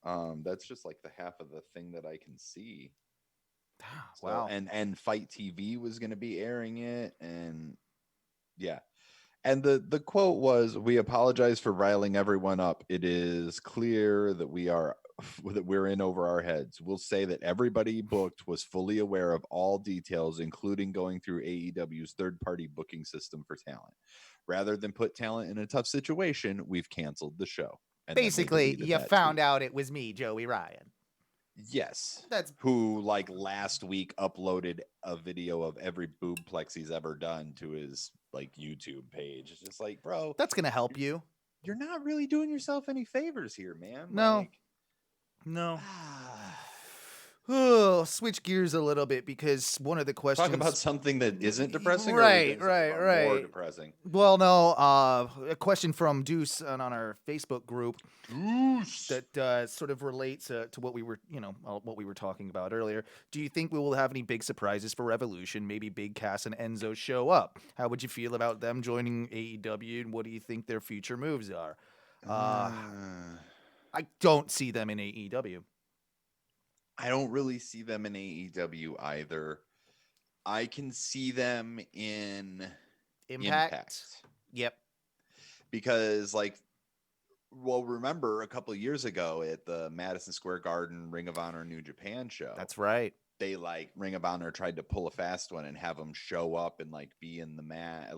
That's just like the half of the thing that I can see.
Wow.
So, and Fight TV was going to be airing it, and yeah. And the quote was, "We apologize for riling everyone up. It is clear that we're in over our heads. We'll say that everybody booked was fully aware of all details, including going through AEW's third-party booking system for talent. Rather than put talent in a tough situation, we've canceled the show." And
basically, you found out it was me, Joey Ryan.
Yes.
That's
who, like, last week uploaded a video of every boobplex he's ever done to his like YouTube page. It's just like, bro,
that's gonna help you.
You're not really doing yourself any favors here, man.
No. Oh, switch gears a little bit, because one of the questions.
Talk about something that isn't depressing.
Right.
More depressing.
Well, no. A question from Deuce on our Facebook group.
Deuce.
That sort of relates to what we were, what we were talking about earlier. Do you think we will have any big surprises for Revolution? Maybe Big Cass and Enzo show up. How would you feel about them joining AEW, and what do you think their future moves are? I don't see them in AEW.
I don't really see them in AEW either. I can see them in Impact.
Yep.
Because, like, well, remember a couple of years ago at the Madison Square Garden Ring of Honor New Japan show.
That's right.
They, like, Ring of Honor tried to pull a fast one and have them show up and, like, be in the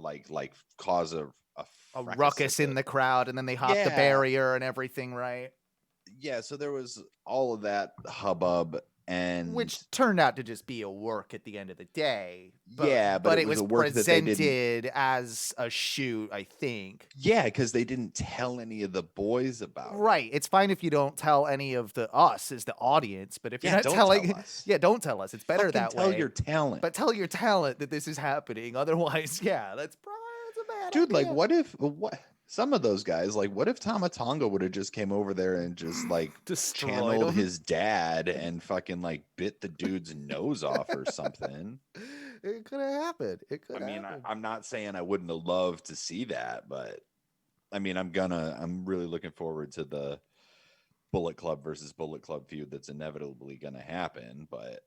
like cause a
ruckus in the crowd, and then they hopped the barrier and everything, right?
Yeah, so there was all of that hubbub, and
which turned out to just be a work at the end of the day.
But
it was presented as a shoot, I think.
Yeah, because they didn't tell any of the boys about it.
Right. It's fine if you don't tell any of us as the audience, but if you're not telling us. Yeah, don't tell us. It's better that way.
Tell your talent.
But tell your talent that this is happening. Otherwise, that's a bad
Dude,
idea.
Like, what some of those guys, like, what if Tama Tonga would have just came over there and just, like, channeled his dad and fucking, like, bit the dude's nose off or something?
It could have happened. I mean,
I'm not saying I wouldn't have loved to see that, but I mean, I'm really looking forward to the Bullet Club versus Bullet Club feud that's inevitably gonna happen. But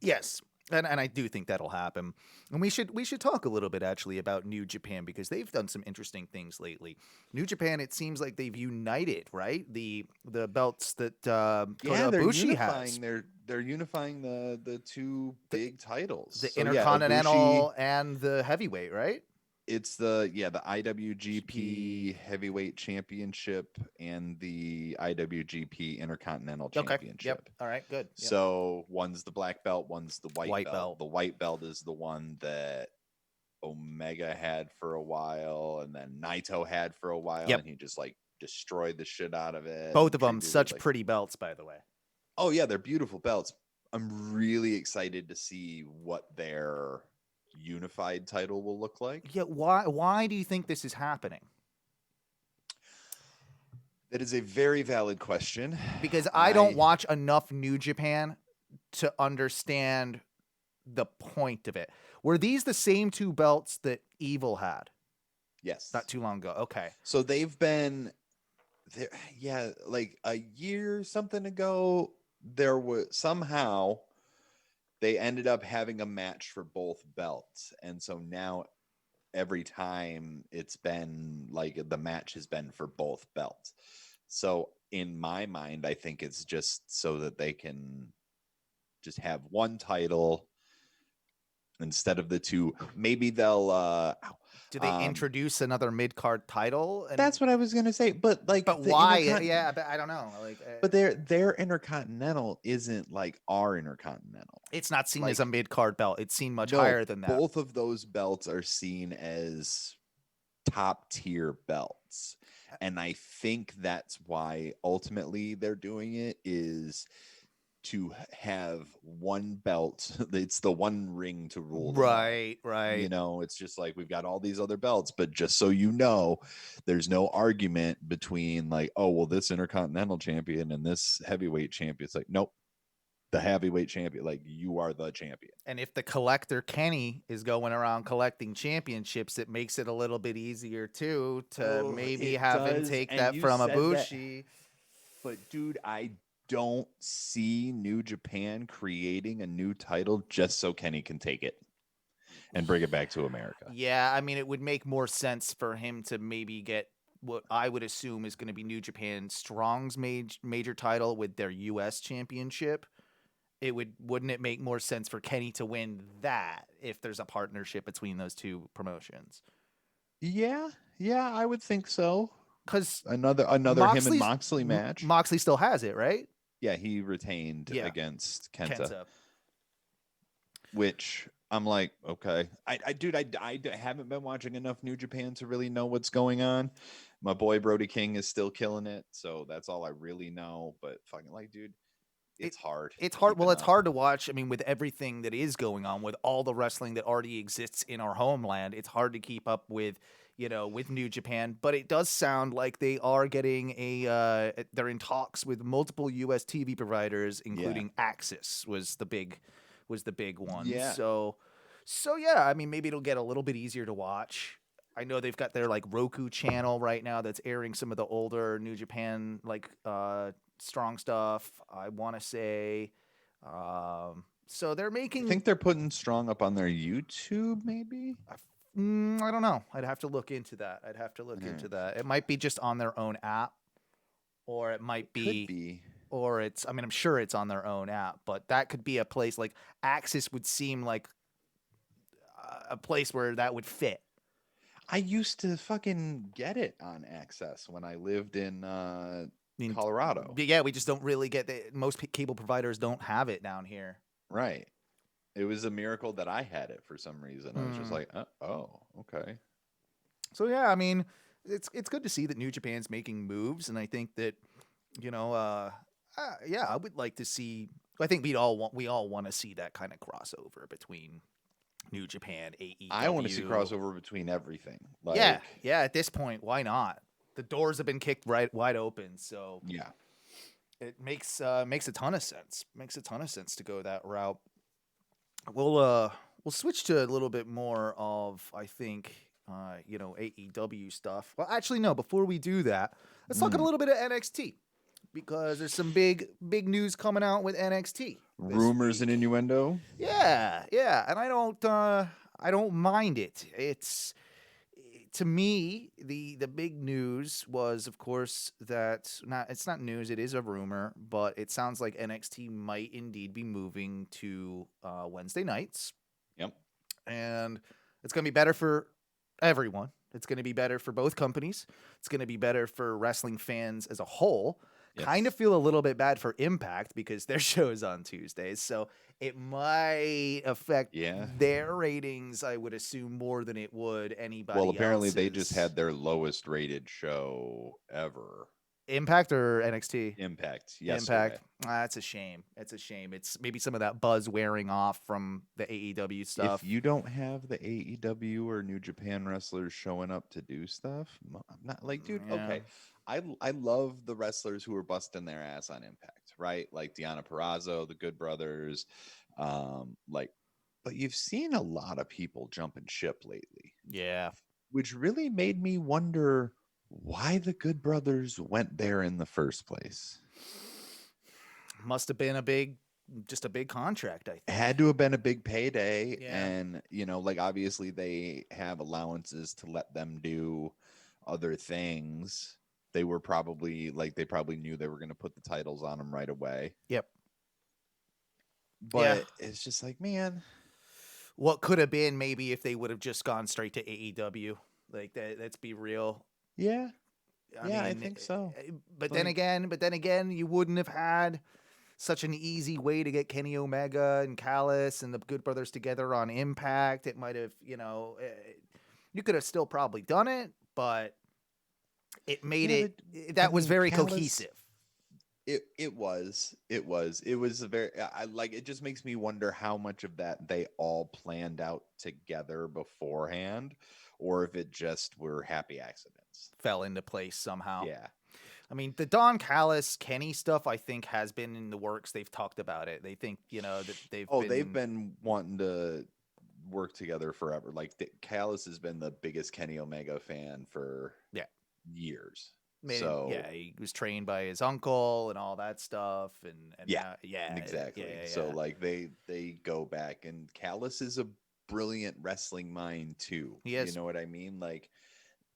yes. And I do think that'll happen. And we should talk a little bit actually about New Japan, because they've done some interesting things lately. New Japan, it seems like they've united, right? The belts that Kota Ibushi has.
They're unifying the two big titles.
The Intercontinental and the heavyweight, right?
It's the IWGP Heavyweight Championship and the IWGP Intercontinental Championship.
Okay. Yep. All right. Good. Yep.
So one's the black belt, one's the white belt. The white belt is the one that Omega had for a while, and then Naito had for a while, and he just like destroyed the shit out of it.
Both of them such pretty belts, by the way.
Oh yeah, they're beautiful belts. I'm really excited to see what their unified title will look like.
Yeah, why do you think this is happening?
That is a very valid question.
Because I don't watch enough New Japan to understand the point of it. Were these the same two belts that Evil had
Yes.
not too long ago? Okay.
So they've been there, yeah, like a year something ago. There was somehow they ended up having a match for both belts, and so now every time it's been like the match has been for both belts. So in my mind, I think it's just so that they can just have one title instead of the two. Maybe they'll
do they introduce another mid-card title? And
that's what I was gonna say, but like,
but why? Yeah, but I don't know. Like,
but their Intercontinental isn't like our Intercontinental.
It's not seen
like,
as a mid-card belt. It's seen much higher than that.
Both of those belts are seen as top tier belts, and I think that's why ultimately they're doing it, is to have one belt. It's the one ring to rule them all.
Right.
You know, it's just like, we've got all these other belts, but just so you know, there's no argument between like, oh, well, this Intercontinental champion and this heavyweight champion. It's like, nope, the heavyweight champion, like, you are the champion.
And if the collector Kenny is going around collecting championships, it makes it a little bit easier too to maybe have him take that from Ibushi.
But dude, I don't see New Japan creating a new title just so Kenny can take it and bring it back to America.
Yeah, I mean, it would make more sense for him to maybe get what I would assume is going to be New Japan Strong's major title with their U.S. championship. Wouldn't it make more sense for Kenny to win that if there's a partnership between those two promotions?
Yeah, I would think so.
Because
another him and Moxley match.
Moxley still has it, right?
Yeah, he retained against Kenta. Which I'm like, okay. I haven't been watching enough New Japan to really know what's going on. My boy Brody King is still killing it, so that's all I really know. But fucking, like, dude, it's hard.
It's hard. Well, it's hard to watch. I mean, with everything that is going on, with all the wrestling that already exists in our homeland, it's hard to keep up with, with New Japan. But it does sound like they are getting they're in talks with multiple U.S. TV providers, including Axis was the big one.
Yeah.
So yeah, I mean, maybe it'll get a little bit easier to watch. I know they've got their like Roku channel right now that's airing some of the older New Japan like Strong stuff, I want to say. So they're making.
I think they're putting Strong up on their YouTube, maybe.
I don't know. I'd have to look into that. It might be just on their own app, or it might be. Or it's. I mean, I'm sure it's on their own app, but that could be a place like Axis would seem like a place where that would fit.
I used to fucking get it on Access when I lived in Colorado.
Yeah, we just don't really get it. Most cable providers don't have it down here.
Right. It was a miracle that I had it for some reason. I was just like, oh, okay.
So yeah, I mean, it's good to see that New Japan's making moves, and I think that I would like to see. I think we all want to see that kind of crossover between New Japan, AEW.
I want to see crossover between everything. Like,
yeah. At this point, why not? The doors have been kicked wide open, so
yeah,
it makes a ton of sense. Makes a ton of sense to go that route. We'll switch to a little bit more of, I think, AEW stuff. Well, actually, no. Before we do that, let's talk a little bit of NXT, because there's some big news coming out with NXT.
Rumors and innuendo.
Yeah, and I don't mind it. It's, to me, the big news was, of course, that it's not news. It is a rumor, but it sounds like NXT might indeed be moving to Wednesday nights.
Yep.
And it's going to be better for everyone. It's going to be better for both companies. It's going to be better for wrestling fans as a whole. Yes. Kind of feel a little bit bad for Impact because their show is on Tuesdays, so it might affect their ratings, I would assume, more than it would anybody else's.
Well, apparently they just had their lowest rated show ever
Impact or NXT?
Impact. Yesterday.
Impact. That's a shame. It's a shame. It's maybe some of that buzz wearing off from the AEW stuff.
If you don't have the AEW or New Japan wrestlers showing up to do stuff, I'm not like, dude,
Yeah.
okay. I love the wrestlers who are busting their ass on Impact, right? Like Deonna Purrazzo, the Good Brothers, but you've seen a lot of people jumping ship lately.
Yeah.
Which really made me wonder why the Good Brothers went there in the first place.
Must have been just a big contract, I think.
It had to have been a big payday.
Yeah.
And, like obviously they have allowances to let them do other things. They were probably they probably knew they were going to put the titles on them right away.
Yep.
But it's just like, man,
what could have been maybe if they would have just gone straight to AEW. Like that, let's be real.
Yeah. I
mean,
think so.
But then again, you wouldn't have had such an easy way to get Kenny Omega and Callis and the Good Brothers together on Impact. It might have, you could have still probably done it, but it made that was very
Callis,
cohesive.
It was a very it just makes me wonder how much of that they all planned out together beforehand, or if it just were happy accidents.
Fell into place somehow.
Yeah.
I mean, the Don Callis Kenny stuff, I think, has been in the works. They've talked about it. They think, that they've
been wanting to work together forever. Like Callis has been the biggest Kenny Omega fan for years.
He was trained by his uncle and all that stuff, and
exactly. So they go back, and Callis is a brilliant wrestling mind too.
He is.
You know what I mean? Like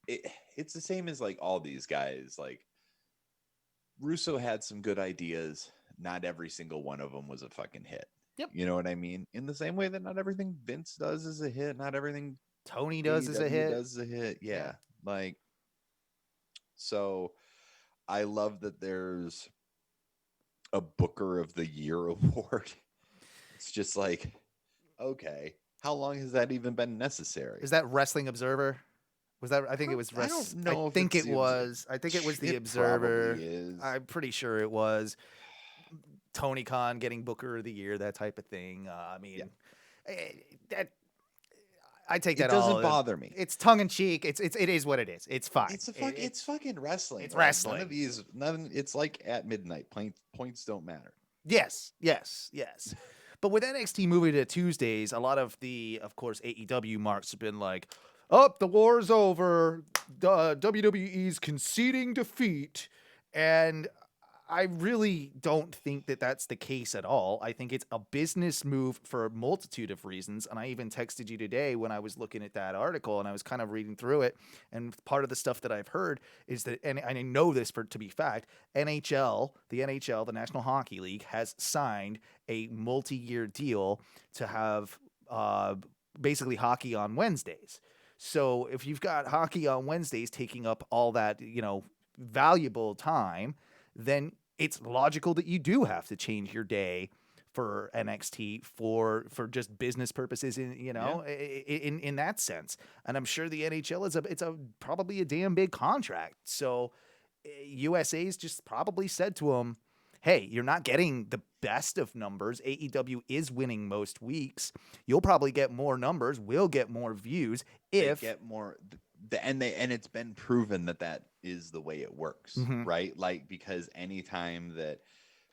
it's the same as like all these guys. Like Russo had some good ideas. Not every single one of them was a fucking hit.
Yep.
You know what I mean? In the same way that not everything Vince does is a hit. Not everything
Tony does is a hit.
Yeah. Like. So I love that there's a Booker of the Year award. It's just like, okay, how long has that even been necessary?
Is that Wrestling Observer? Was that? I think it was.
I don't know.
I think it was. I think it was the Observer.
Is.
I'm pretty sure it was. Tony Khan getting Booker of the Year, that type of thing. That. I take that.
It doesn't bother me.
It's tongue in cheek. It is what it is. It's fine.
It's fucking wrestling.
It's wrestling.
It's like at midnight. Points don't matter.
Yes. But with NXT moving to Tuesdays, a lot of course, AEW marks have been like, the war's over. WWE's conceding defeat. And I really don't think that that's the case at all. I think it's a business move for a multitude of reasons. And I even texted you today when I was looking at that article and I was kind of reading through it. And part of the stuff that I've heard is that, and I know this to be fact, the NHL, the National Hockey League, has signed a multi-year deal to have basically hockey on Wednesdays. So if you've got hockey on Wednesdays taking up all that, valuable time, then it's logical that you do have to change your day for NXT for just business purposes in that sense. And I'm sure the NHL it's probably a damn big contract. So USA's just probably said to them, hey, you're not getting the best of numbers. AEW is winning most weeks. You'll probably get more numbers. We'll get more views if
they get more. And it's been proven that is the way it works, right? Like, because anytime that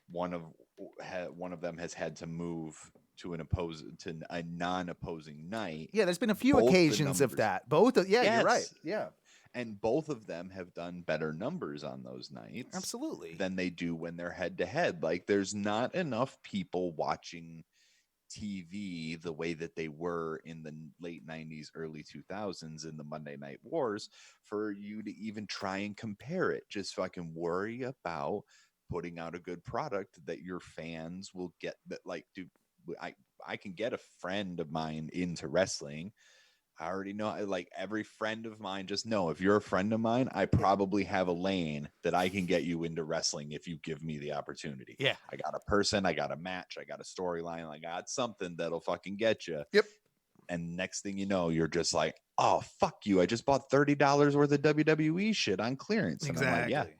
one of them has had to move to a non-opposing night,
there's been a few occasions of that. You're right,
and both of them have done better numbers on those nights,
absolutely,
than they do when they're head to head. Like, there's not enough people watching TV the way that they were in the late 90s, early 2000s in the Monday Night Wars for you to even try and compare it. Just fucking worry about putting out a good product that your fans will get. That, like, dude, I can get a friend of mine into wrestling. I already know, like, every friend of mine, just know if you're a friend of mine, I probably have a lane that I can get you into wrestling if you give me the opportunity.
Yeah.
I got a person, I got a match, I got a storyline, I got something that'll fucking get you.
Yep.
And next thing you know, you're just like, oh, fuck you. I just bought $30 worth of WWE shit on clearance. And
exactly.
I'm like,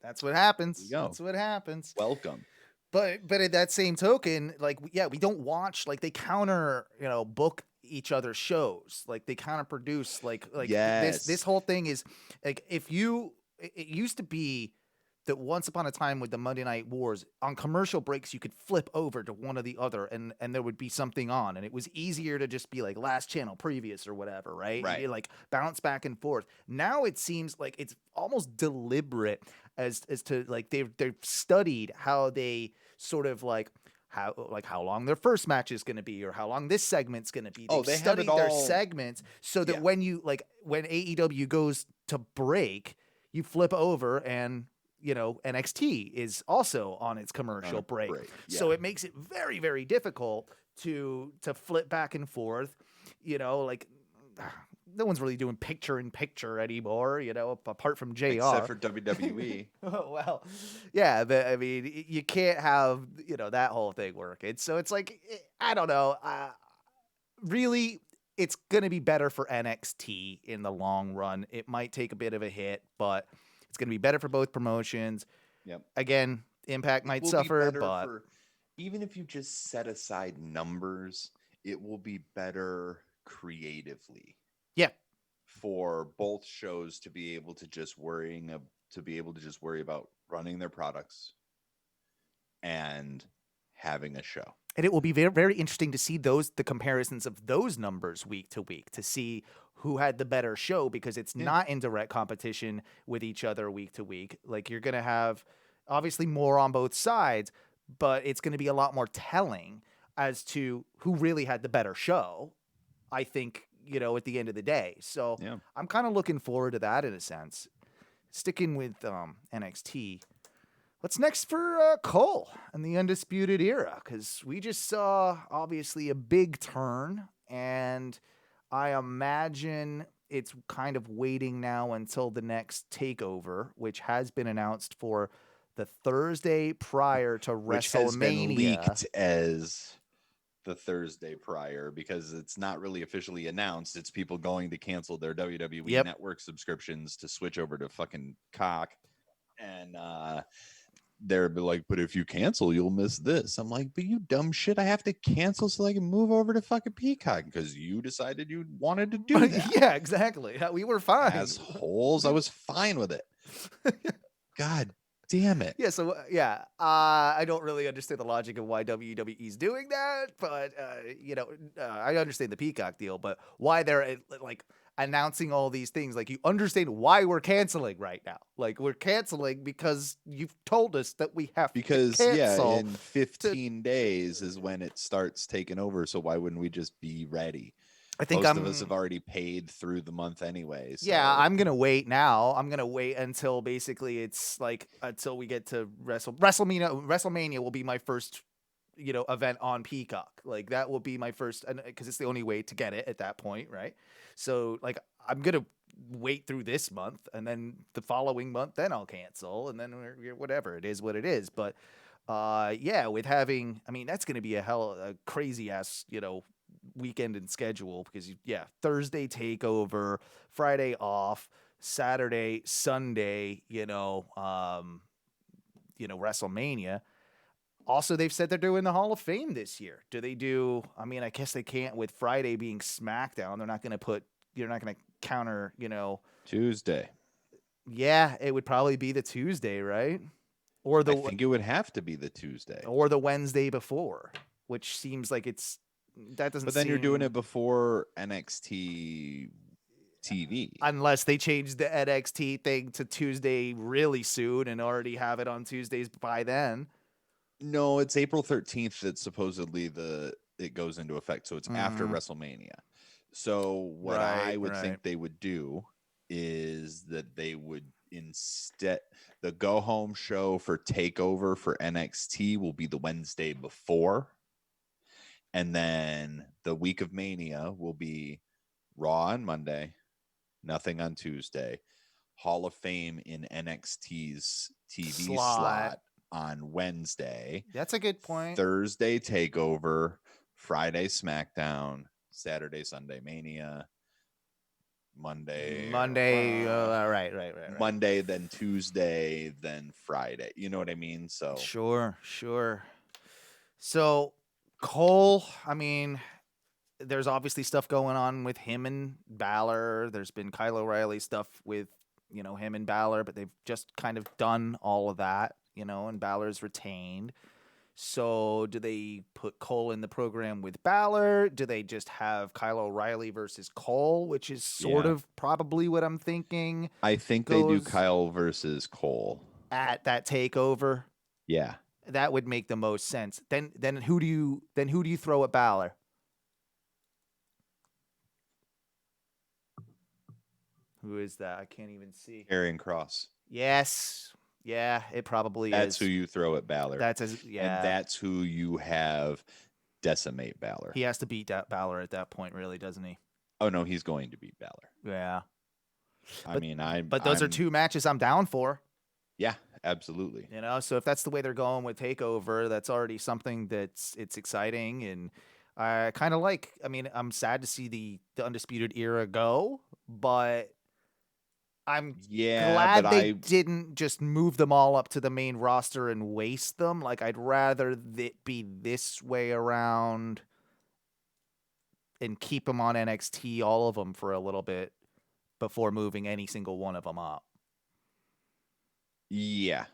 That's what happens.
There you go.
That's what happens.
Welcome.
But at that same token, like, we don't watch, like, they counter, book each other's shows. Like, they counter produce, like
Yes.
this whole thing is like, it used to be that once upon a time with the Monday Night Wars, on commercial breaks you could flip over to one or the other and there would be something on, and it was easier to just be like last channel previous or whatever, right?
Right.
You like bounce back and forth. Now it seems like it's almost deliberate as to like they've studied how they sort of like how long their first match is going to be or how long this segment's going to be. They've
they have
studied
it
their
all-
segments so that
Yeah.
when AEW goes to break, you flip over and NXT is also on its commercial break. So it makes it very, very difficult to flip back and forth. Like, no one's really doing picture in picture anymore, apart from JR.
Except for WWE.
Oh, well, yeah, but I mean, you can't have, that whole thing working. So it's like, I don't know. Really, it's going to be better for NXT in the long run. It might take a bit of a hit, but it's going to be better for both promotions.
Yep.
Again, Impact might
will be
suffer,
better
but
even if you just set aside numbers, it will be better creatively.
Yeah.
For both shows to be able to just worry about running their products and having a show.
And it will be very, very interesting to see the comparisons of those numbers week to week to see who had the better show, because it's not in direct competition with each other week to week. Like, you're going to have obviously more on both sides, but it's going to be a lot more telling as to who really had the better show, I think, at the end of the day. So I'm kind of looking forward to that in a sense. Sticking with NXT. What's next for Cole and the Undisputed Era? Because we just saw, obviously, a big turn, and I imagine it's kind of waiting now until the next takeover, which has been announced for the Thursday prior to
which
WrestleMania.
has been leaked as the Thursday prior, because it's not really officially announced. It's people going to cancel their WWE network subscriptions to switch over to fucking Cock. And they're like, but if you cancel, you'll miss this. I'm like, but you dumb shit, I have to cancel so I can move over to fucking Peacock because you decided you wanted to do that.
Yeah, exactly. We were fine.
Assholes. I was fine with it. God damn it.
Yeah, so I don't really understand the logic of why WWE's doing that, but I understand the Peacock deal, but why they're like announcing all these things. Like, you understand why we're canceling right now. Like, we're canceling because you've told us that we have to cancel.
In 15 days is when it starts taking over, so why wouldn't we just be ready?
I think
most of us have already paid through the month anyway. So.
Yeah, I'm gonna wait now. I'm gonna wait until basically it's like until we get to WrestleMania. WrestleMania will be my first, event on Peacock. Like, that will be my first, because it's the only way to get it at that point, right? So, like, I'm gonna wait through this month, and then the following month, then I'll cancel, and then whatever, it is what it is. But with having, I mean, that's gonna be a crazy ass, weekend and schedule, because Thursday takeover, Friday off, Saturday, Sunday, WrestleMania. Also, they've said they're doing the Hall of Fame this year. Do they do? I mean, I guess they can't with Friday being SmackDown. They're not going to you're not going to counter,
Tuesday.
Yeah, it would probably be the Tuesday, right? Or I
think it would have to be the Tuesday
or the Wednesday before, which seems like that doesn't.
But then you're doing it before NXT TV,
unless they change the NXT thing to Tuesday really soon and already have it on Tuesdays by then.
No, it's April 13th that supposedly it goes into effect, so it's after WrestleMania. So what I would think they would do is that they would instead, the go home show for TakeOver for NXT will be the Wednesday before. And then the week of Mania will be Raw on Monday, nothing on Tuesday, Hall of Fame in NXT's TV slot on Wednesday.
That's a good point.
Thursday TakeOver, Friday SmackDown, Saturday, Sunday Mania, Monday.
Monday. Right.
Monday, then Tuesday, then Friday. You know what I mean? So
Sure. So Cole, I mean, there's obviously stuff going on with him and Balor. There's been Kyle O'Reilly stuff with, him and Balor, but they've just kind of done all of that, and Balor's retained. So do they put Cole in the program with Balor? Do they just have Kyle O'Reilly versus Cole, which is sort of probably what I'm thinking
I think they do
goes
Kyle versus Cole.
at that takeover?
Yeah.
That would make the most sense. Then who do you throw at Balor? Who is that? I can't even see.
Karrion Kross.
Yes. Yeah, it probably
That's
is.
who you throw at Balor.
And
that's who you have decimate Balor.
He has to beat Balor at that point, really, doesn't he?
Oh no, he's going to beat Balor.
Yeah.
But
those are two matches I'm down for.
Yeah, absolutely.
So if that's the way they're going with Takeover, that's already something it's exciting, and I kind of like. I mean, I'm sad to see the Undisputed Era go, but I'm glad they didn't just move them all up to the main roster and waste them. Like, I'd rather it be this way around and keep them on NXT, all of them, for a little bit before moving any single one of them up.
Yeah,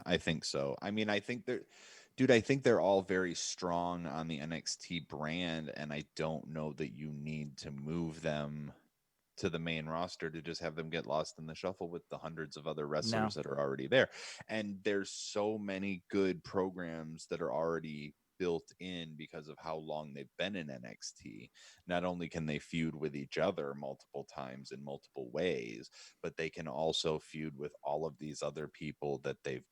I think so. I mean, I think they're all very strong on the NXT brand, and I don't know that you need to move them to the main roster to just have them get lost in the shuffle with the hundreds of other wrestlers that are already there. And there's so many good programs that are already built in because of how long they've been in NXT. Not only can they feud with each other multiple times in multiple ways, but they can also feud with all of these other people that they've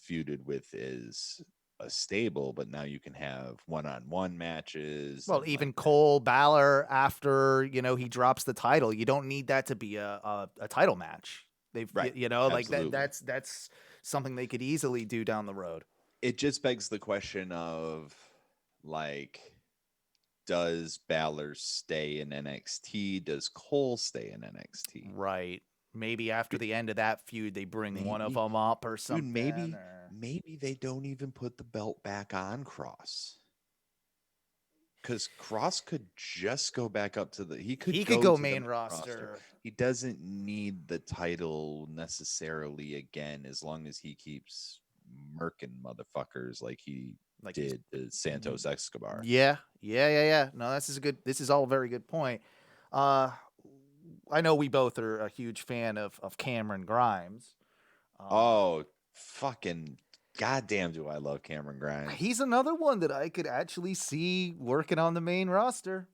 feuded with is a stable, but now you can have one-on-one matches.
Well, even Cole Balor, after he drops the title, you don't need that to be a title match. They've
Absolutely.
that's something they could easily do down the road.
It just begs the question of, like, does Balor stay in NXT? Does Cole stay in NXT?
Right. Maybe after the end of that feud, they bring one of them up or something.
Dude, maybe they don't even put the belt back on Kross. Because Kross could just go back up to he could go
main roster.
He doesn't need the title necessarily again, as long as he keeps murking motherfuckers like he did to Santos Escobar.
Yeah. No, this is all a very good point. I know we both are a huge fan of Cameron Grimes.
Fucking goddamn, do I love Cameron Grimes.
He's another one that I could actually see working on the main roster.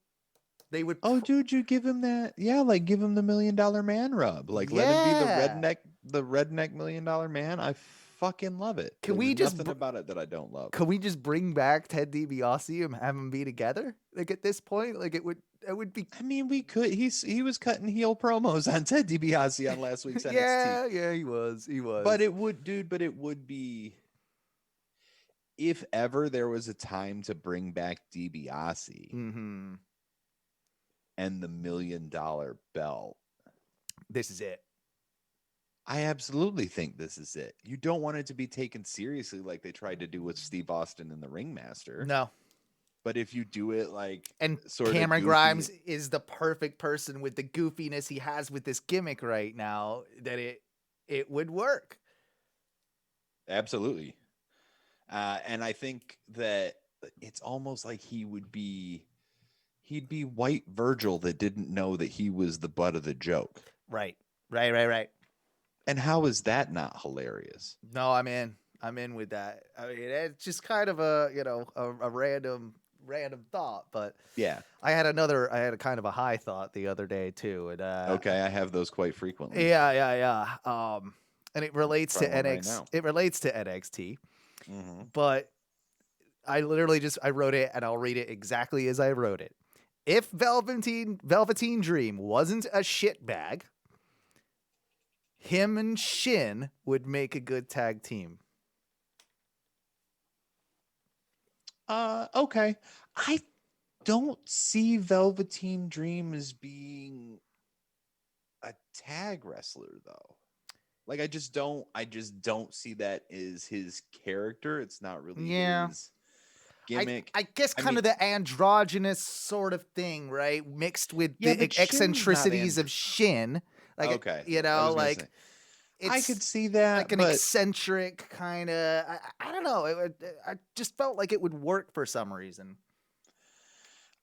They would.
Oh, dude, you give him that? Yeah, like give him the $1 Million Man rub. Like let him be the redneck $1 Million Man. I fucking love it. There's nothing about it that I don't love.
Can we just bring back Ted DiBiase and have them be together? Like at this point, like it would be.
I mean, we could. He was cutting heel promos on Ted DiBiase on last week's NXT.
Yeah, he was.
But it would be. If ever there was a time to bring back DiBiase and the $1 Million belt,
this is it.
I absolutely think this is it. You don't want it to be taken seriously like they tried to do with Steve Austin and the Ringmaster.
No.
But if you do it like
Cameron Grimes is the perfect person with the goofiness he has with this gimmick right now, that it would work.
Absolutely. And I think that it's almost like he'd be white Virgil that didn't know that he was the butt of the joke.
Right.
And how is that not hilarious?
No, I'm in with that. I mean, it's just kind of a random thought, but
yeah,
I had a kind of a high thought the other day too. And
okay, I have those quite frequently.
Yeah. And it relates to NXT.
Right,
it relates to NXT.
Mm-hmm.
But I literally I wrote it, and I'll read it exactly as I wrote it. If Velveteen Dream wasn't a shitbag, him and Shin would make a good tag team.
Okay. I don't see Velveteen Dream as being a tag wrestler though. Like I just don't see that as his character. It's not really his gimmick.
I guess kind of the androgynous sort of thing, right? Mixed with
Yeah,
the
but Shin's
eccentricities
not
of Shin. Like,
okay.
you
I
know,
was gonna
like
say,
it's
I could see that,
like an
but
eccentric kind of. I don't know. I just felt like it would work for some reason.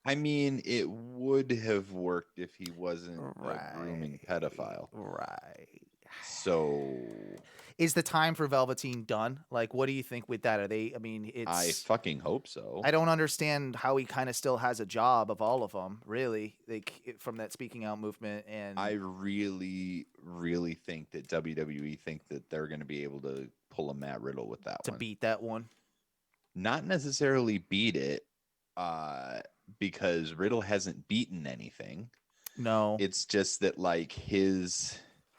I mean, it would have worked if he wasn't a grooming pedophile.
Right.
So
Is the time for Velveteen done? Like, what do you think with that? Are they? I mean,
I fucking hope so.
I don't understand how he kind of still has a job of all of them, really, like from that speaking out movement. And
I really, really think that WWE think that they're going to be able to pull a Matt Riddle with that one.
To beat that one.
Not necessarily beat it, because Riddle hasn't beaten anything.
No.
It's just that like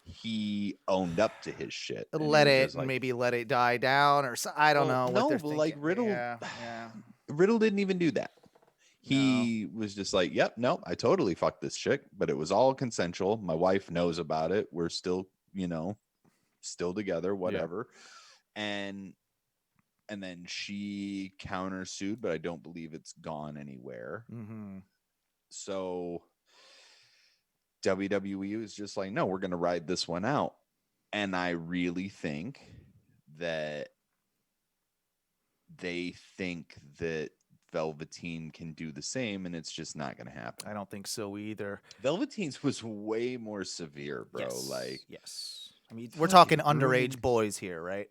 he owned up to his shit.
Let it die down, or I don't know.
No,
what they're
but like
thinking.
Riddle, Riddle didn't even do that. He was just like, "Yep, no, I totally fucked this chick, but it was all consensual. My wife knows about it. We're still, still together, whatever." Yeah. And then she countersued, but I don't believe it's gone anywhere.
Mm-hmm.
So WWE was just like, no, we're going to ride this one out. And I really think that they think that Velveteen can do the same, and it's just not going to happen.
I don't think so either.
Velveteen's was way more severe, bro.
Yes. I mean, we're talking underage boys here, right?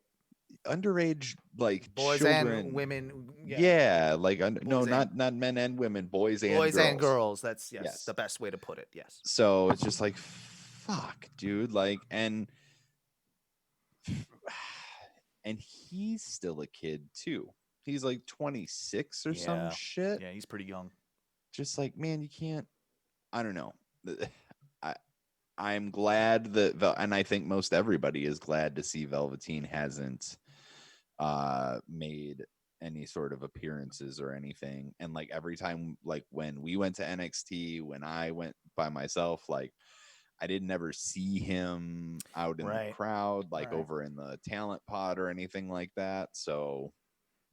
Underage, like
boys
children.
And women.
Yeah, like not men and women, boys
and girls. That's the best way to put it. Yes.
So it's just like, fuck, dude. Like, and he's still a kid too. He's like 26 or some shit.
Yeah, he's pretty young.
Just like, man, you can't. I don't know. I'm glad that, and I think most everybody is glad to see Velveteen hasn't made any sort of appearances or anything. And like every time, like when we went to NXT, when I went by myself, like I didn't ever see him out in the crowd, like over in the talent pod or anything like that. So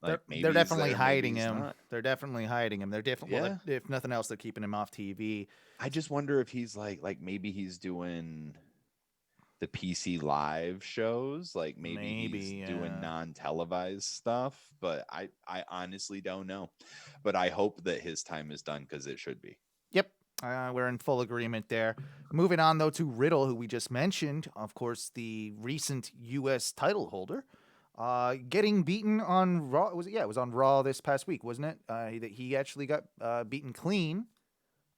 like
they're definitely hiding him. They're definitely hiding him. They're definitely, well, if nothing else, they're keeping him off TV.
I just wonder if he's like maybe he's doing the PC live shows, like maybe he's doing non-televised stuff, but I honestly don't know. But I hope that his time is done, because it should be.
Yep. We're in full agreement there. Moving on, though, to Riddle, who we just mentioned, of course, the recent U.S. title holder, getting beaten on Raw. It was on Raw this past week, wasn't it? That he actually got beaten clean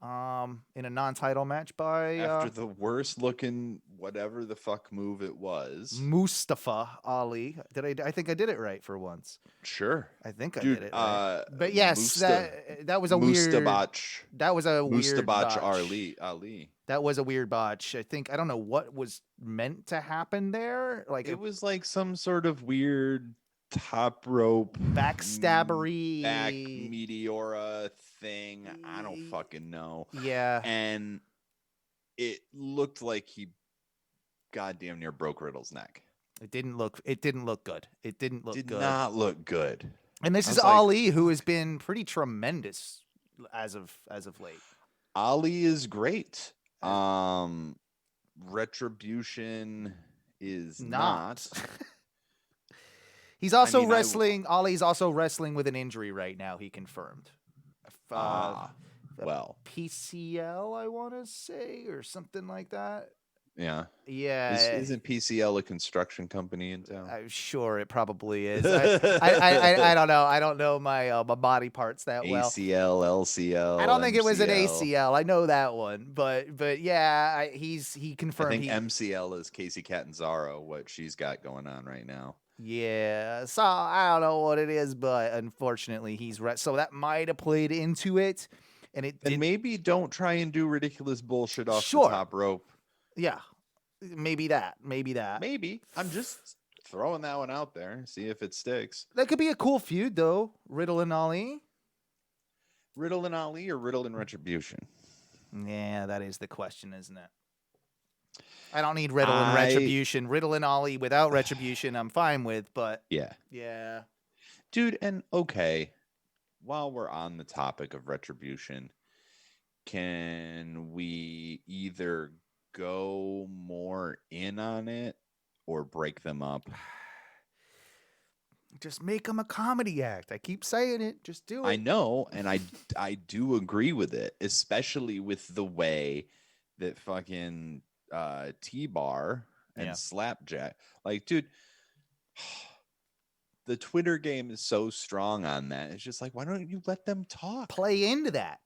in a non-title match by
after the worst looking whatever the fuck move it was,
Mustafa Ali. I think I did it right for once.
Sure,
I think I did it right. But yes, that was a
Mustabach.
That was a weird botch.
Ali.
That was a weird botch. I don't know what was meant to happen there. Like
it was like some sort of weird top rope
backstabbery
back meteora thing. I don't fucking know.
Yeah.
And it looked like he goddamn near broke Riddle's neck.
It didn't look good. It didn't look good.
Did not look good.
And this is Ali, who has been pretty tremendous as of late.
Ali is great. Retribution is not.
He's also wrestling. Ali's also wrestling with an injury right now. He confirmed.
Well,
PCL, I want to say, or something like that.
Yeah.
Yeah.
Isn't PCL a construction company in town?
I'm sure it probably is. I don't know. I don't know my body parts that well.
ACL, LCL.
I don't think it was an ACL. I know that one, but yeah, he confirmed.
I think MCL is Casey Catanzaro, what she's got going on right now.
Yeah, so I don't know what it is, but unfortunately he's so that might have played into it, and
maybe don't try and do ridiculous bullshit off the top rope.
Yeah, maybe that. Maybe
I'm just throwing that one out there. See if it sticks.
That could be a cool feud, though. Riddle and Ali.
Riddle and Ali, or Riddle and Retribution?
Yeah, that is the question, isn't it? I don't need Riddle and Retribution. Riddle and Ollie without Retribution, I'm fine with, but
yeah, dude. And okay, while we're on the topic of Retribution, can we either go more in on it or break them up?
Just make them a comedy act. I keep saying it. Just do it.
I know, and I do agree with it, especially with the way that fucking T-Bar and Slapjack, like, dude, the Twitter game is so strong on that. It's just like, why don't you let them talk?
Play into that.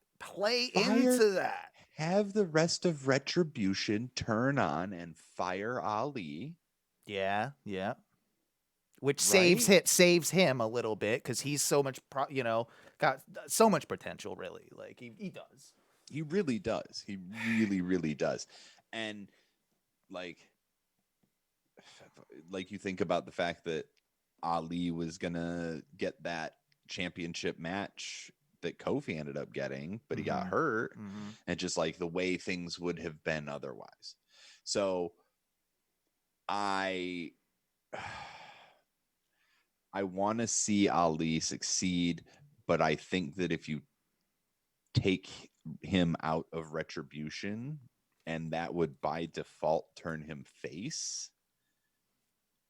Into that.
Have the rest of Retribution turn on and fire Ali.
Yeah. Which saves him a little bit because he's so much, got so much potential. Really, like he does.
He really does. He really, really does. And like you think about the fact that Ali was gonna get that championship match that Kofi ended up getting, but he got hurt, and just like the way things would have been otherwise. So I want to see Ali succeed, but I think that if you take him out of Retribution, and that would by default turn him face,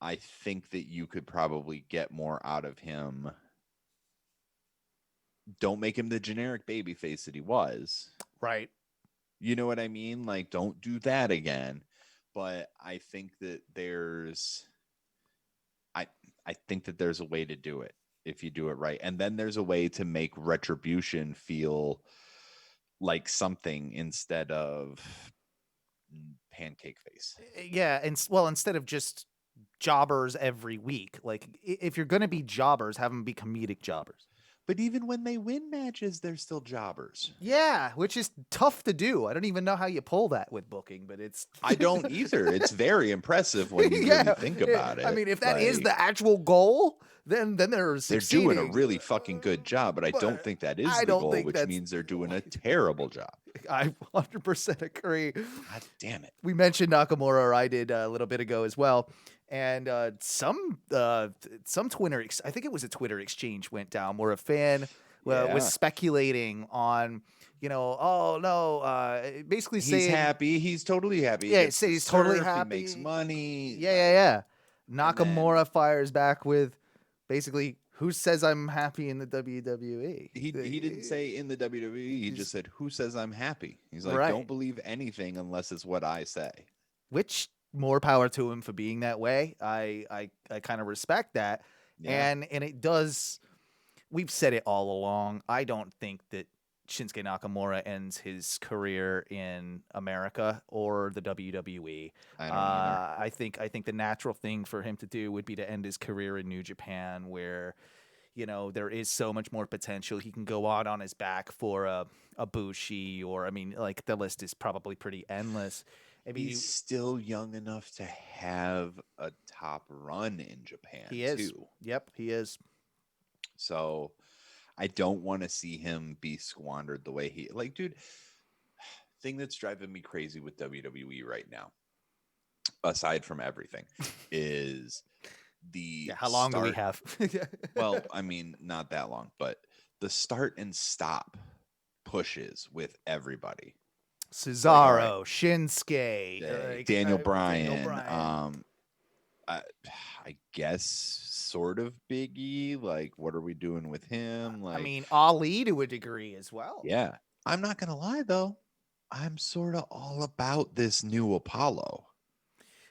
I think that you could probably get more out of him. Don't make him the generic baby face that he was.
Right.
You know what I mean? Like, don't do that again. But I think that there's a way to do it if you do it right. And then there's a way to make Retribution feel like something instead of pancake face.
Yeah, and instead of just jobbers every week, like if you're going to be jobbers, have them be comedic jobbers.
But even when they win matches, they're still jobbers.
Yeah, which is tough to do. I don't even know how you pull that with booking, but it's...
I don't either. It's very impressive when you really think about it.
I mean, if that is the actual goal, then they're succeeding.
They're doing a really fucking good job, but I don't think that is the goal, which means they're doing a terrible job.
I 100% agree.
God damn it.
We mentioned Nakamura, or I did a little bit ago as well. And some Twitter, I think it was a Twitter exchange went down where a fan was speculating on, basically saying
he's happy. He's totally happy.
Yeah, he's totally happy.
He makes money.
Yeah. Nakamura fires back with basically, who says I'm happy in the WWE?
He didn't say in the WWE. He just said, who says I'm happy? He's like, don't believe anything unless it's what I say.
Which, more power to him for being that way. I kind of respect that. Yeah. And it does, we've said it all along. I don't think that Shinsuke Nakamura ends his career in America or the WWE.
I don't either.
I think the natural thing for him to do would be to end his career in New Japan, where there is so much more potential. He can go out on his back for a Bushi, or like the list is probably pretty endless.
He's still young enough to have a top run in Japan.
He is.
Too.
Yep, he is.
So I don't want to see him be squandered the way he, like, dude, thing that's driving me crazy with WWE right now, aside from everything, is the
how long do we have?
Well, not that long, but the start and stop pushes with everybody.
Cesaro, Shinsuke,
Daniel Bryan. I guess sort of Big E. Like, what are we doing with him? Like,
Ali to a degree as well.
Yeah, I'm not gonna lie though, I'm sort of all about this new Apollo.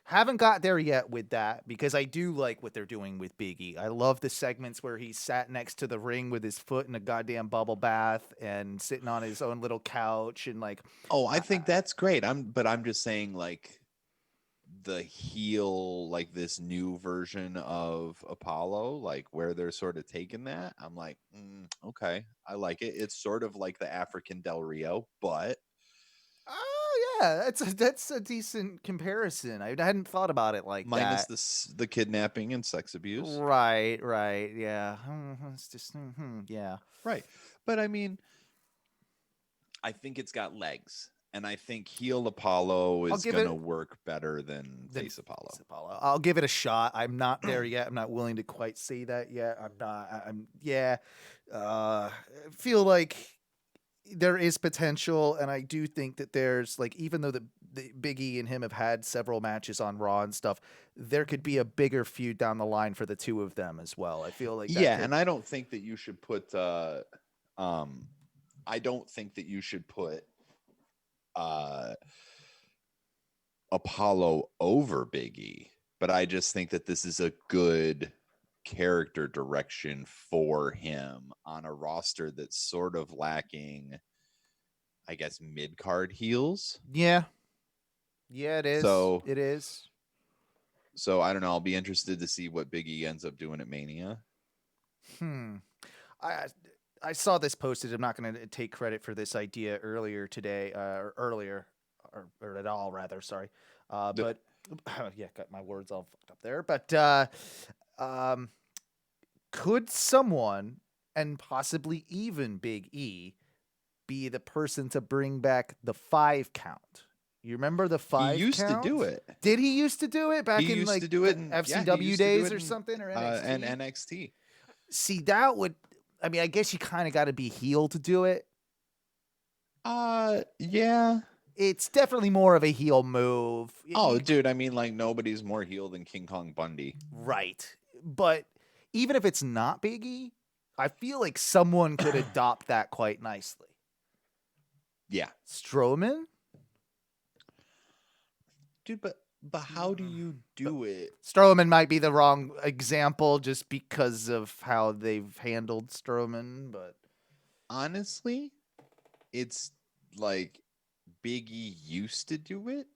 Haven't got there yet with that, because I do like what they're doing with Big E. I love the segments where he sat next to the ring with his foot in a goddamn bubble bath and sitting on his own little couch and like.
Oh, I think that's great. I'm just saying, like, the heel, like this new version of Apollo, like where they're sort of taking that. I'm like, okay, I like it. It's sort of like the African Del Rio, but.
Oh yeah, that's a decent comparison. I hadn't thought about it like
minus
that.
the kidnapping and sex abuse.
Right, yeah. It's just yeah.
Right. But I think it's got legs, And I think heel Apollo
I'll
is
give
going to
it-
work better than face Apollo.
Apollo. I'll give it a shot. I'm not there yet. I'm not willing to quite say that yet. I feel like there is potential, and I do think that there's like, even though the Big E and him have had several matches on Raw and stuff, there could be a bigger feud down the line for the two of them as well. I feel like
And I don't think that you should put I don't think that you should put Apollo over Big E, but I just think that this is a good character direction for him on a roster that's sort of lacking, I guess, mid-card heels.
Yeah, it is.
So
it is.
So I don't know. I'll be interested to see what Big E ends up doing at Mania.
I saw this posted. I'm not going to take credit for this idea earlier today, or at all, rather. Sorry, but yeah, got my words all fucked up there. But could someone, and possibly even Big E, be the person to bring back the 5 count? You remember the 5
He used
count?
to do it.
Did he used to do it back
He
in
used
like
to do it in
FCW days or something, or NXT?
And NXT.
See, that would, I mean, I guess you kind of got to be heel to do it.
Yeah.
It's definitely more of a heel move.
Oh, dude, I mean, like, nobody's more heel than King Kong Bundy.
Right. But even if it's not Big E, I feel like someone could adopt that quite nicely.
Yeah.
Strowman?
Dude, but how do you do it?
Strowman might be the wrong example just because of how they've handled Strowman, but
Honestly, it's like Big E used to do it.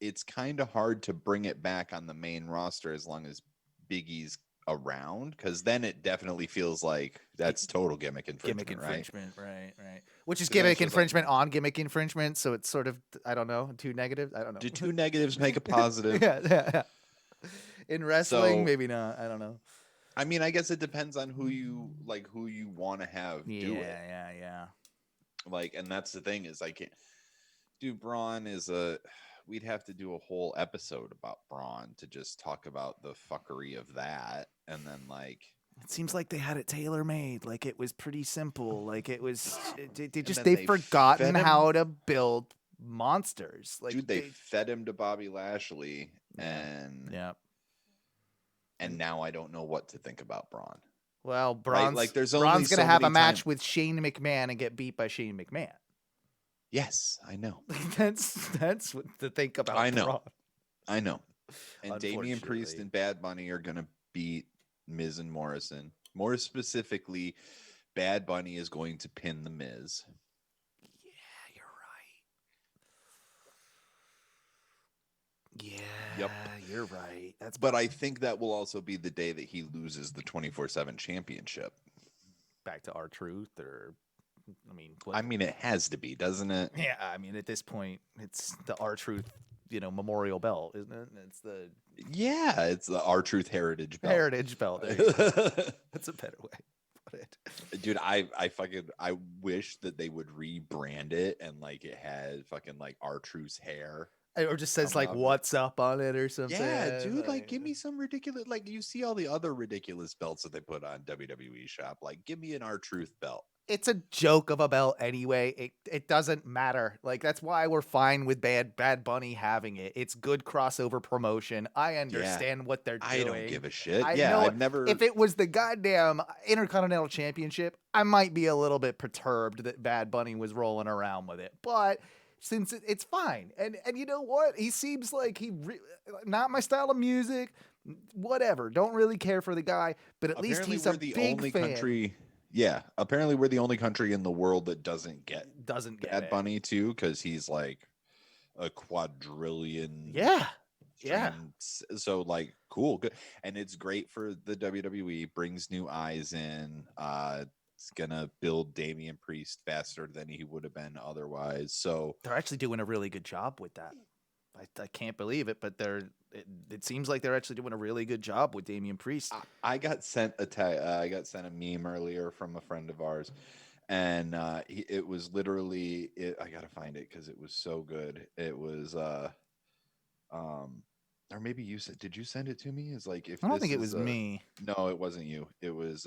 It's kind of hard to bring it back on the main roster as long as Big E's around, because then it definitely feels like that's total gimmick infringement,
right? Which is gimmick infringement on gimmick infringement, so it's sort of, I don't know, too negative. I don't know.
Do two negatives make a positive?
yeah. In wrestling,
So-
maybe not. I don't know.
I mean, I guess it depends on who you want to have do it.
Yeah.
Like, and that's the thing is, I can't. Dude, Braun is we'd have to do a whole episode about Braun to just talk about the fuckery of that, and then like.
It seems like they had it tailor made. Like it was pretty simple. Like it was. They've
they
forgotten
fed him-
how to build monsters. Like
Dude, they fed him to Bobby Lashley, and now I don't know what to think about Braun.
Well,
Right?
Braun's
Like, there's only
Braun's gonna
so
have a
many
match
time-
with Shane McMahon and get beat by Shane McMahon.
Yes, I know.
That's what to think about.
I know.
Braun.
I know. And Damian Priest
Unfortunately.
and Bad Bunny are gonna beat Miz and Morrison. More specifically, Bad Bunny is going to pin the Miz.
Yeah, you're right. Yeah,
Yep.
you're right.
But I think that will also be the day that he loses the 24/7 championship.
back to R-Truth, or I mean,
I mean, it has to be, doesn't it?
yeah. I mean, at this point, it's the R-Truth, memorial belt, isn't it? It's the
Yeah, it's the R-Truth Heritage Belt.
heritage belt. There you go. That's a better way to put it.
Dude, I wish that they would rebrand it and like it had fucking like R-Truth's hair.
Or just says
Come
like
up.
"What's up" on it or something.
Yeah, dude, like give me some ridiculous, like you see all the other ridiculous belts that they put on WWE Shop. Like, give me an R-Truth belt.
It's a joke of a belt anyway. It doesn't matter. Like that's why we're fine with Bad Bunny having it. It's good crossover promotion. I understand what they're doing.
I don't give a shit.
I
Yeah,
know
I've never.
If it was the goddamn Intercontinental Championship, I might be a little bit perturbed that Bad Bunny was rolling around with it. But since it's fine, and you know what, he seems like not my style of music. Whatever, don't really care for the guy, but at least he's
we're
a
the
big
only
fan.
country. Yeah, apparently we're the only country in the world that doesn't get Bad
it.
Bunny too, because he's like a quadrillion.
Yeah.
So like, cool, good, and it's great for the WWE. Brings new eyes in. It's gonna build Damian Priest faster than he would have been otherwise. So
They're actually doing a really good job with that. I can't believe it, but it seems like they're actually doing a really good job with Damian Priest.
I got sent a meme earlier from a friend of ours, And it was literally I gotta find it because it was so good. It was or maybe you said, did you send it to me? It's like, if
I don't
this
think it
is
was me.
no, it wasn't you. It was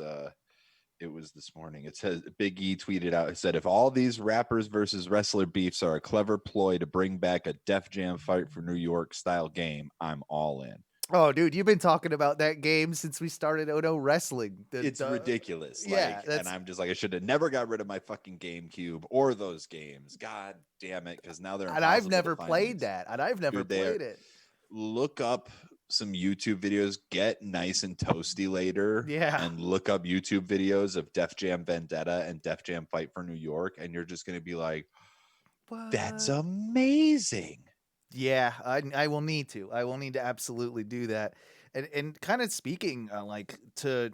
this morning. It says Big E tweeted out, it said, if all these rappers versus wrestler beefs are a clever ploy to bring back a Def Jam Fight for New York style game, I'm all in.
Oh, dude, you've been talking about that game since we started ONW Wrestling.
It's ridiculous.
Yeah,
and I'm just like, I should have never got rid of my fucking GameCube or those games. God damn it, because now they're
and I've
impossible
never
to find
played
these.
that. And I've never
Dude, they are-
played it.
Look up some YouTube videos, get nice and toasty later,
Yeah.
and look up YouTube videos of Def Jam Vendetta and Def Jam Fight for New York, and you're just going to be like, that's
What?
amazing.
Yeah, I will need to. I will need to absolutely do that. And kind of speaking like to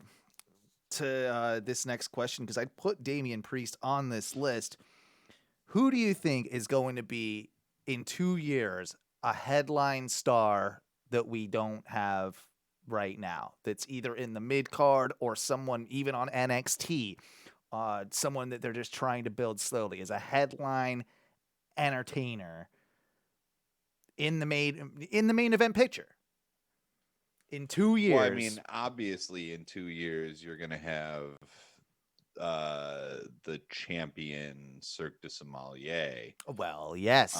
this next question, because I put Damian Priest on this list. Who do you think is going to be in 2 years a headline star that we don't have right now? That's either in the mid card or someone even on NXT, someone that they're just trying to build slowly as a headline entertainer in the main event picture in 2 years.
Well, I mean, obviously, in 2 years, you're going to have the champion Cirque du Sommelier.
Well, yes.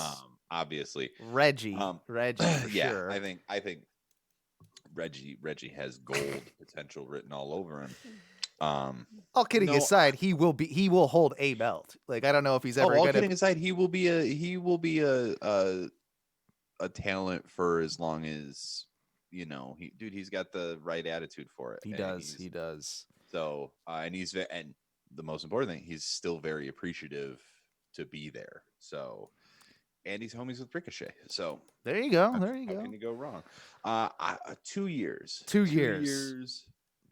Obviously,
Reggie for
yeah,
sure.
I think Reggie has gold potential written all over him.
All kidding aside, he will hold a belt. Like, I don't know if he's ever
all
gonna.
kidding aside, he will be a talent for as long as, he's got the right attitude for it.
He does.
So and the most important thing, he's still very appreciative to be there. So, and he's homies with Ricochet. So
there you go.
How can you go wrong? 2 years.
2 years.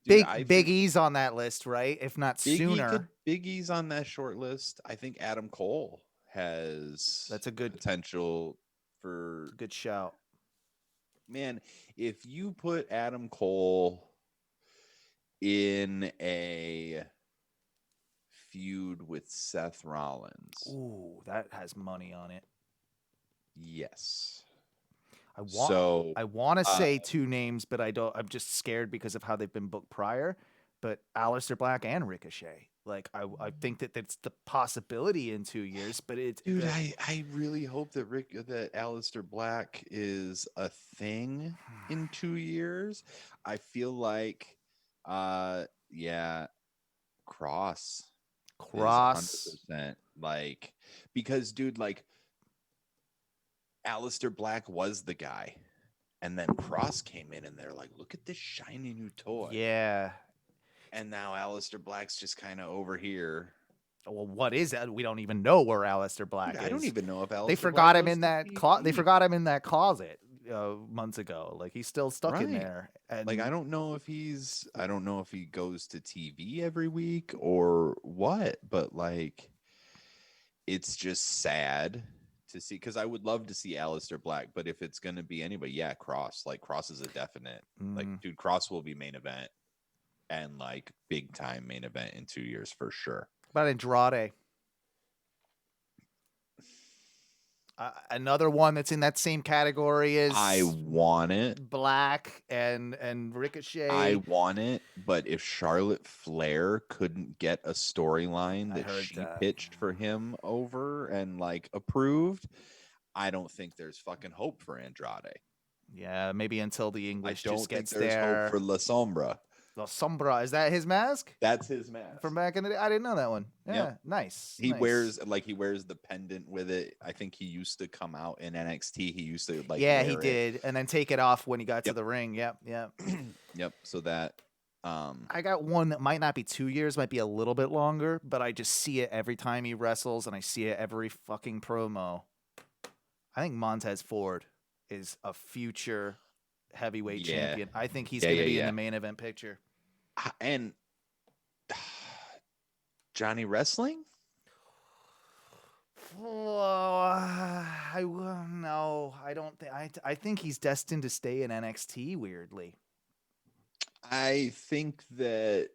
Dude,
Big E's on that list, right? If not sooner.
Big E's on that short list. I think Adam Cole has
that's a good
potential for
good shout.
Man, if you put Adam Cole in a feud with Seth Rollins.
Ooh, that has money on it.
Yes.
I want to say two names, but I don't. I'm just scared because of how they've been booked prior. But Aliester Black and Ricochet. Like I think that's the possibility in 2 years. But it's
dude, I really hope that Aliester Black is a thing in 2 years. I feel like, Cross. 100%. Like, because dude, like, Aliester Black was the guy, and then Cross came in, and they're like, "Look at this shiny new toy."
Yeah.
And now Aliester Black's just kind of over here.
Well, what is that? We don't even know where Aliester Black is.
I don't even know if Aliester.
They forgot him in that They forgot him in that closet months ago. Like, he's still stuck in there. And
like, I don't know if he goes to TV every week or what, but like, it's just sad to see, because I would love to see Aliester Black, but if it's going to be anybody, Cross. Like, Cross is a definite. Like, dude, Cross will be main event, and like big time main event in 2 years for sure.
About Andrade, another one that's in that same category is
I want it.
Black and Ricochet.
I want it, but if Charlotte Flair couldn't get a storyline that she pitched for him over and like approved, I don't think there's fucking hope for Andrade.
Yeah, maybe until the English just gets
there. I don't think there's hope for La Sombra.
La Sombra, is that his mask?
That's his mask
from back in the day. I didn't know that one. Yeah, yep. Nice.
He wears the pendant with it. I think he used to come out in NXT. He used to like
he did, and then take it off when he got to the ring. Yep.
Yep. So that
I got one that might not be 2 years, might be a little bit longer, but I just see it every time he wrestles, and I see it every fucking promo. I think Montez Ford is a future heavyweight champion. I think he's going to be in the main event picture.
And Johnny Wrestling?
No, I don't think. I think he's destined to stay in NXT. Weirdly,
I think that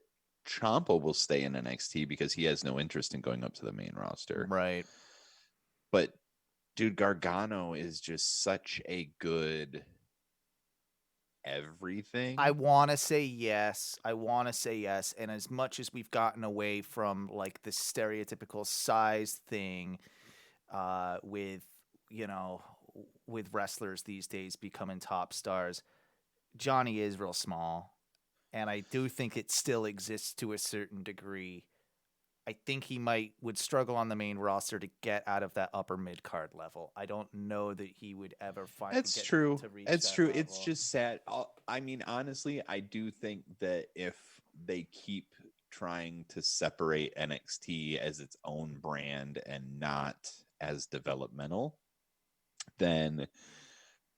Ciampa will stay in NXT because he has no interest in going up to the main roster.
Right.
But dude, Gargano is just such a good everything.
I want to say yes. And as much as we've gotten away from like the stereotypical size thing with, you know, with wrestlers these days becoming top stars, Johnny is real small. And I do think it still exists to a certain degree. I think he would struggle on the main roster to get out of that upper mid card level. I don't know that he would ever find.
That's true. It's true. It's just sad. I mean, honestly, I do think that if they keep trying to separate NXT as its own brand and not as developmental, then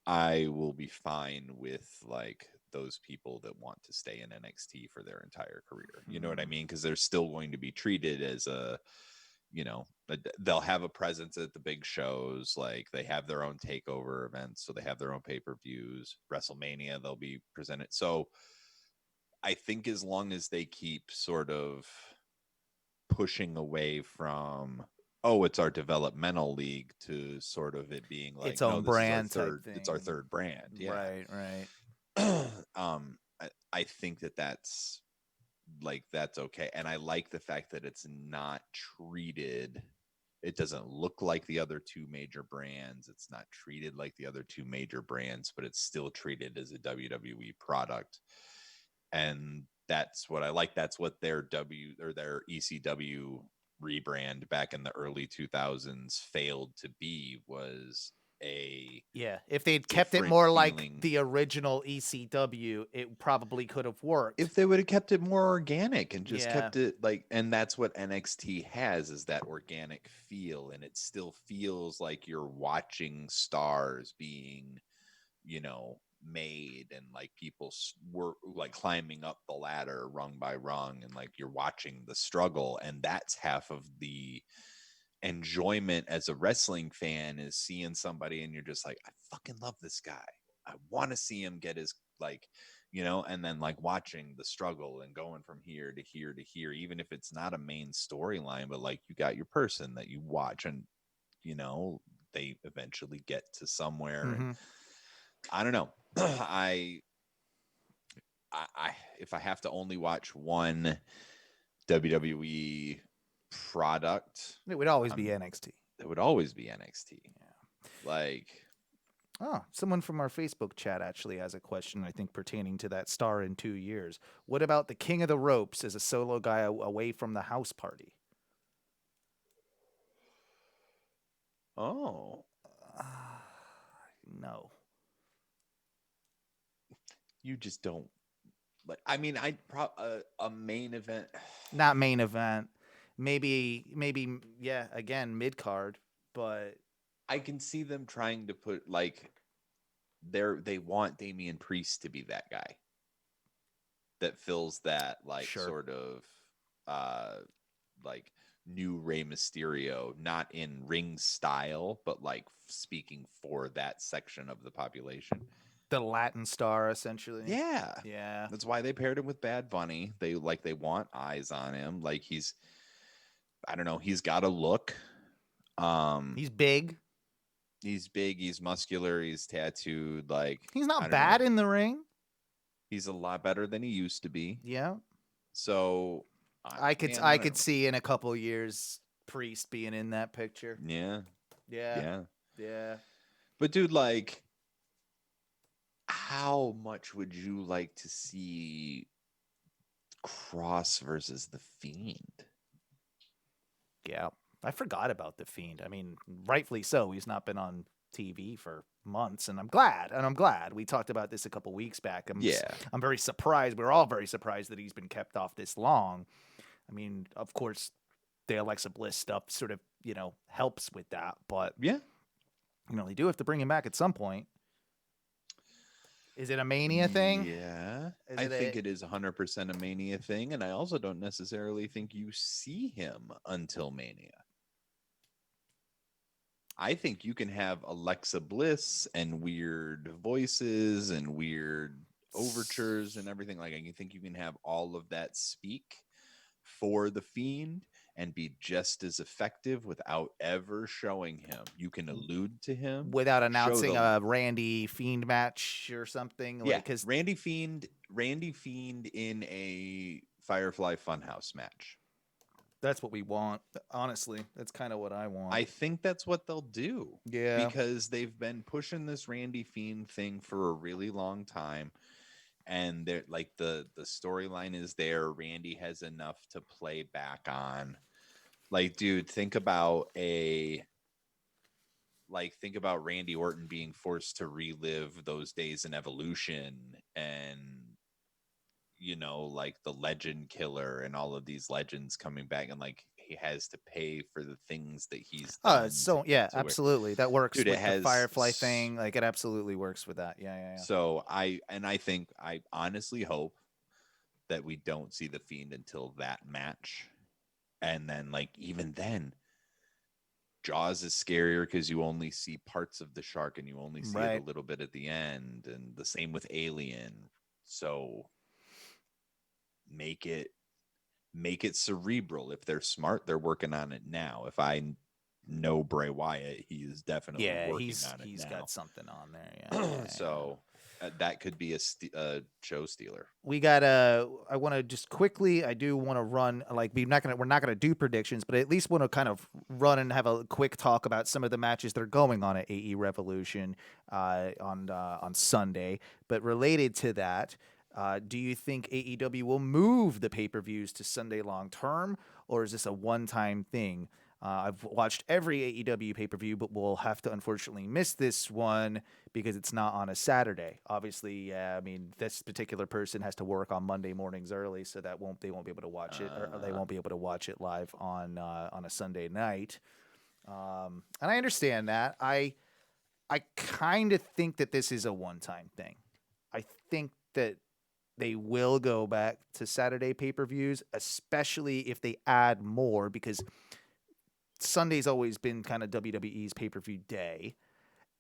I will be fine with like those people that want to stay in NXT for their entire career. You know what I mean? Because they're still going to be treated as a, you know, they'll have a presence at the big shows. Like they have their own takeover events, so they have their own pay-per-views. WrestleMania, they'll be presented. So I think as long as they keep sort of pushing away from, oh, it's our developmental league, to sort of it being like
its own brand type thing.
It's our third brand. Yeah.
Right.
I think that's okay. And I like the fact that it's not treated, it doesn't look like the other two major brands. It's not treated like the other two major brands, but it's still treated as a WWE product. And that's what I like. That's what their their ECW rebrand back in the early 2000s failed to be, was a
if they'd kept it more like the original ECW, it probably could have worked.
If they would have kept it more organic and just kept it like, and that's what NXT has, is that organic feel, and it still feels like you're watching stars being, you know, made, and like people were like climbing up the ladder rung by rung, and like you're watching the struggle. And that's half of the enjoyment as a wrestling fan, is seeing somebody and you're just like, I fucking love this guy, I want to see him get his, like, you know, and then like watching the struggle and going from here to here to here, even if it's not a main storyline, but like you got your person that you watch, and you know they eventually get to somewhere. And I don't know. I if I have to only watch one WWE product,
it would always be NXT.
It would always be NXT. Yeah. Like,
someone from our Facebook chat actually has a question, I think, pertaining to that star in 2 years. What about the King of the Ropes as a solo guy away from the house party?
Oh.
No.
You just don't. Like, I mean, a main event.
Not main event. Maybe, yeah, again, mid-card, but
I can see them trying to put, like, they want Damian Priest to be that guy that fills that, like, sort of, like, new Rey Mysterio, not in ring style, but, like, speaking for that section of the population.
The Latin star, essentially.
Yeah. That's why they paired him with Bad Bunny. They want eyes on him. Like, he's, I don't know, he's got a look.
He's big.
He's muscular, he's tattooed. Like,
he's not bad in the ring.
He's a lot better than he used to be.
Yeah.
So
I could see in a couple years Priest being in that picture.
Yeah.
But
dude, like, how much would you like to see Cross versus The Fiend?
Yeah, I forgot about The Fiend. I mean, rightfully so. He's not been on TV for months, and I'm glad. We talked about this a couple weeks back. I'm very surprised. We're all very surprised that he's been kept off this long. I mean, of course, the Alexa Bliss stuff sort of, you know, helps with that, but
yeah,
you know, they do have to bring him back at some point. Is it a Mania thing?
Yeah, I think it is 100% a Mania thing, and I also don't necessarily think you see him until Mania. I think you can have Alexa Bliss and weird voices and weird overtures and everything. Like, I think you can have all of that speak for the Fiend and be just as effective without ever showing him. You can allude to him
without announcing a Randy Fiend match or something.
Yeah,
Like, cause
Randy Fiend in a Firefly Funhouse match.
that's what we want. Honestly, that's kind of what I want.
I think that's what they'll do.
Yeah.
Because they've been pushing this Randy Fiend thing for a really long time. And they're like the storyline is there. Randy has enough to play back on. Like, dude, think about Randy Orton being forced to relive those days in Evolution, and like the Legend Killer and all of these legends coming back, and like he has to pay for the things that he's done.
So yeah, absolutely. That works
Dude,
with the Firefly thing. Like, it absolutely works with that. Yeah.
So I honestly hope that we don't see the Fiend until that match. And then, like, even then, Jaws is scarier because you only see parts of the shark and you only see it a little bit at the end. And the same with Alien. So make it cerebral. If they're smart, they're working on it now. If I know Bray Wyatt, he is definitely working on it. He's
got something on there. Yeah.
So that could be a show stealer.
I want to just quickly, I do want to run, like, we're not going to do predictions, but I at least want to kind of run and have a quick talk about some of the matches that are going on at AE Revolution on Sunday. But related to that, do you think AEW will move the pay-per-views to Sunday long term, or is this a one-time thing? I've watched every AEW pay-per-view, but we'll have to unfortunately miss this one because it's not on a Saturday. Obviously, I mean, this particular person has to work on Monday mornings early, so they won't be able to watch it, or they won't be able to watch it live on a Sunday night. And I understand that. I kind of think that this is a one-time thing. I think that they will go back to Saturday pay-per-views, especially if they add more, because Sunday's always been kind of WWE's pay-per-view day.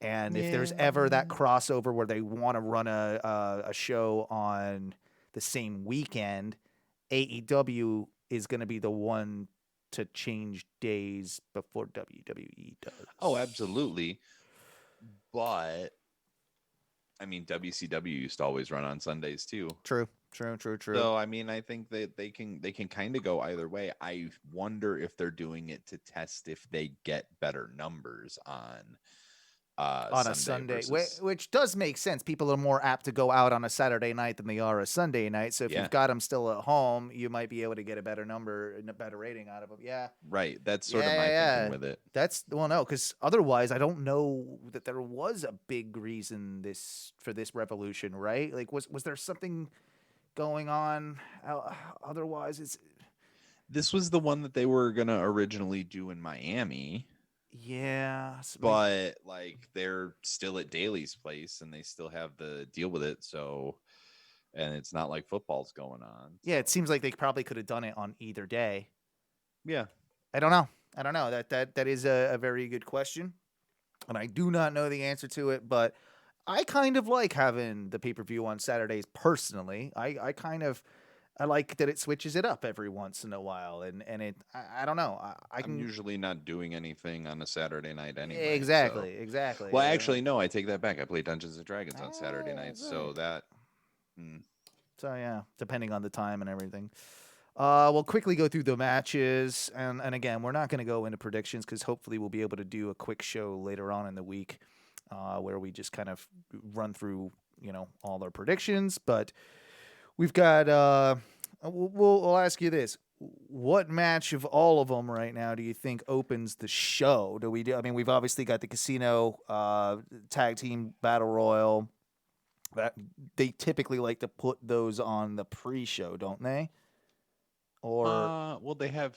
And if there's ever that crossover where they want to run a show on the same weekend, AEW is going to be the one to change days before WWE does.
Oh, absolutely. But I mean, WCW used to always run on Sundays too.
True.
So I mean, I think that they can kind of go either way. I wonder if they're doing it to test if they get better numbers on
a Sunday, which does make sense. People are more apt to go out on a Saturday night than they are a Sunday night. So if you've got them still at home, you might be able to get a better number and a better rating out of them. Yeah.
Right. That's sort of my thinking with it.
No, because otherwise I don't know that there was a big reason for this revolution, right? Like, was there something going on? Otherwise,
this was the one that they were going to originally do in Miami.
Yeah,
but like they're still at Daly's place and they still have the deal with it. So, and it's not like football's going on. So.
Yeah, it seems like they probably could have done it on either day.
Yeah,
I don't know. That is a very good question, and I do not know the answer to it. But I kind of like having the pay-per-view on Saturdays personally. I like that it switches it up every once in a while, and I don't know. I'm
usually not doing anything on a Saturday night anyway.
Exactly.
Well, actually, no, I take that back. I play Dungeons and Dragons on Saturday nights, so that.
So yeah, depending on the time and everything. We'll quickly go through the matches, and again, we're not going to go into predictions because hopefully we'll be able to do a quick show later on in the week, where we just kind of run through all our predictions, but. We've got. We'll ask you this: what match of all of them right now do you think opens the show? I mean, we've obviously got the Casino Tag Team Battle Royal. That they typically like to put those on the pre-show, don't they? Or
well, they have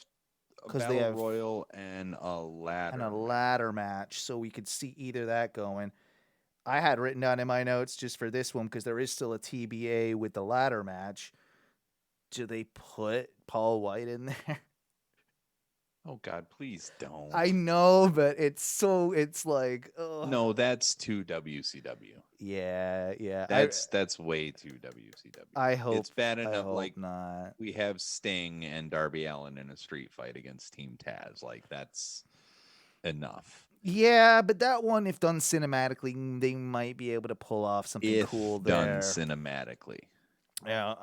a Battle Royal and a ladder
match, so we could see either that going. I had written down in my notes just for this one, because there is still a TBA with the ladder match. Do they put Paul White in there?
Oh, God, please don't.
I know, but it's like... Ugh.
No, that's to WCW.
Yeah.
That's way too WCW.
I hope
it's bad
I
enough.
hope
Like
not.
we have Sting and Darby Allin in a street fight against Team Taz. Like that's enough.
Yeah, but that one, if done cinematically, they might be able to pull off something
If
cool
done
there.
cinematically.
Yeah.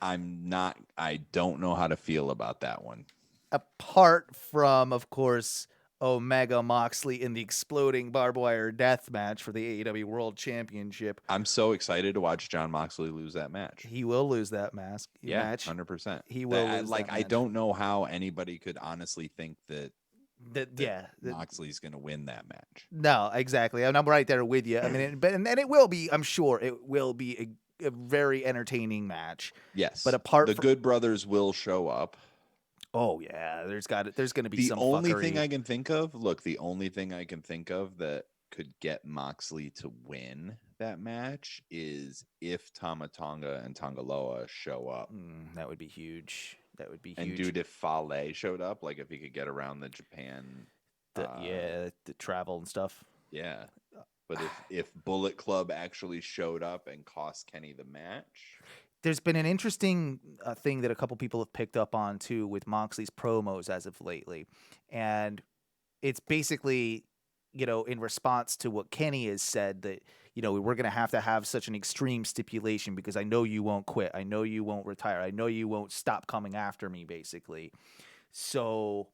I don't know how to feel about that one.
Apart from, of course, Omega Moxley in the exploding barbed wire death match for the AEW World Championship.
I'm so excited to watch John Moxley lose that match.
He will lose that match.
100%.
He will lose
like
that
I
match.
don't know how anybody could honestly think that
yeah,
Moxley's going to win that match.
No, exactly. And I'm right there with you. I mean, and it will be, I'm sure it will be a very entertaining match.
Yes.
But apart
the
from
Good Brothers will show up.
Oh yeah, there's going to be some
The only
fuckery.
thing I can think of, that could get Moxley to win that match is if Tama Tonga and Tongaloa show up.
That would be huge.
And dude, if Fale showed up, like if he could get around the Japan,
the travel and stuff.
Yeah, but if Bullet Club actually showed up and cost Kenny the match.
There's been an interesting thing that a couple people have picked up on too with Moxley's promos as of lately, and it's basically, in response to what Kenny has said that, we're going to have such an extreme stipulation because I know you won't quit. I know you won't retire. I know you won't stop coming after me, basically. So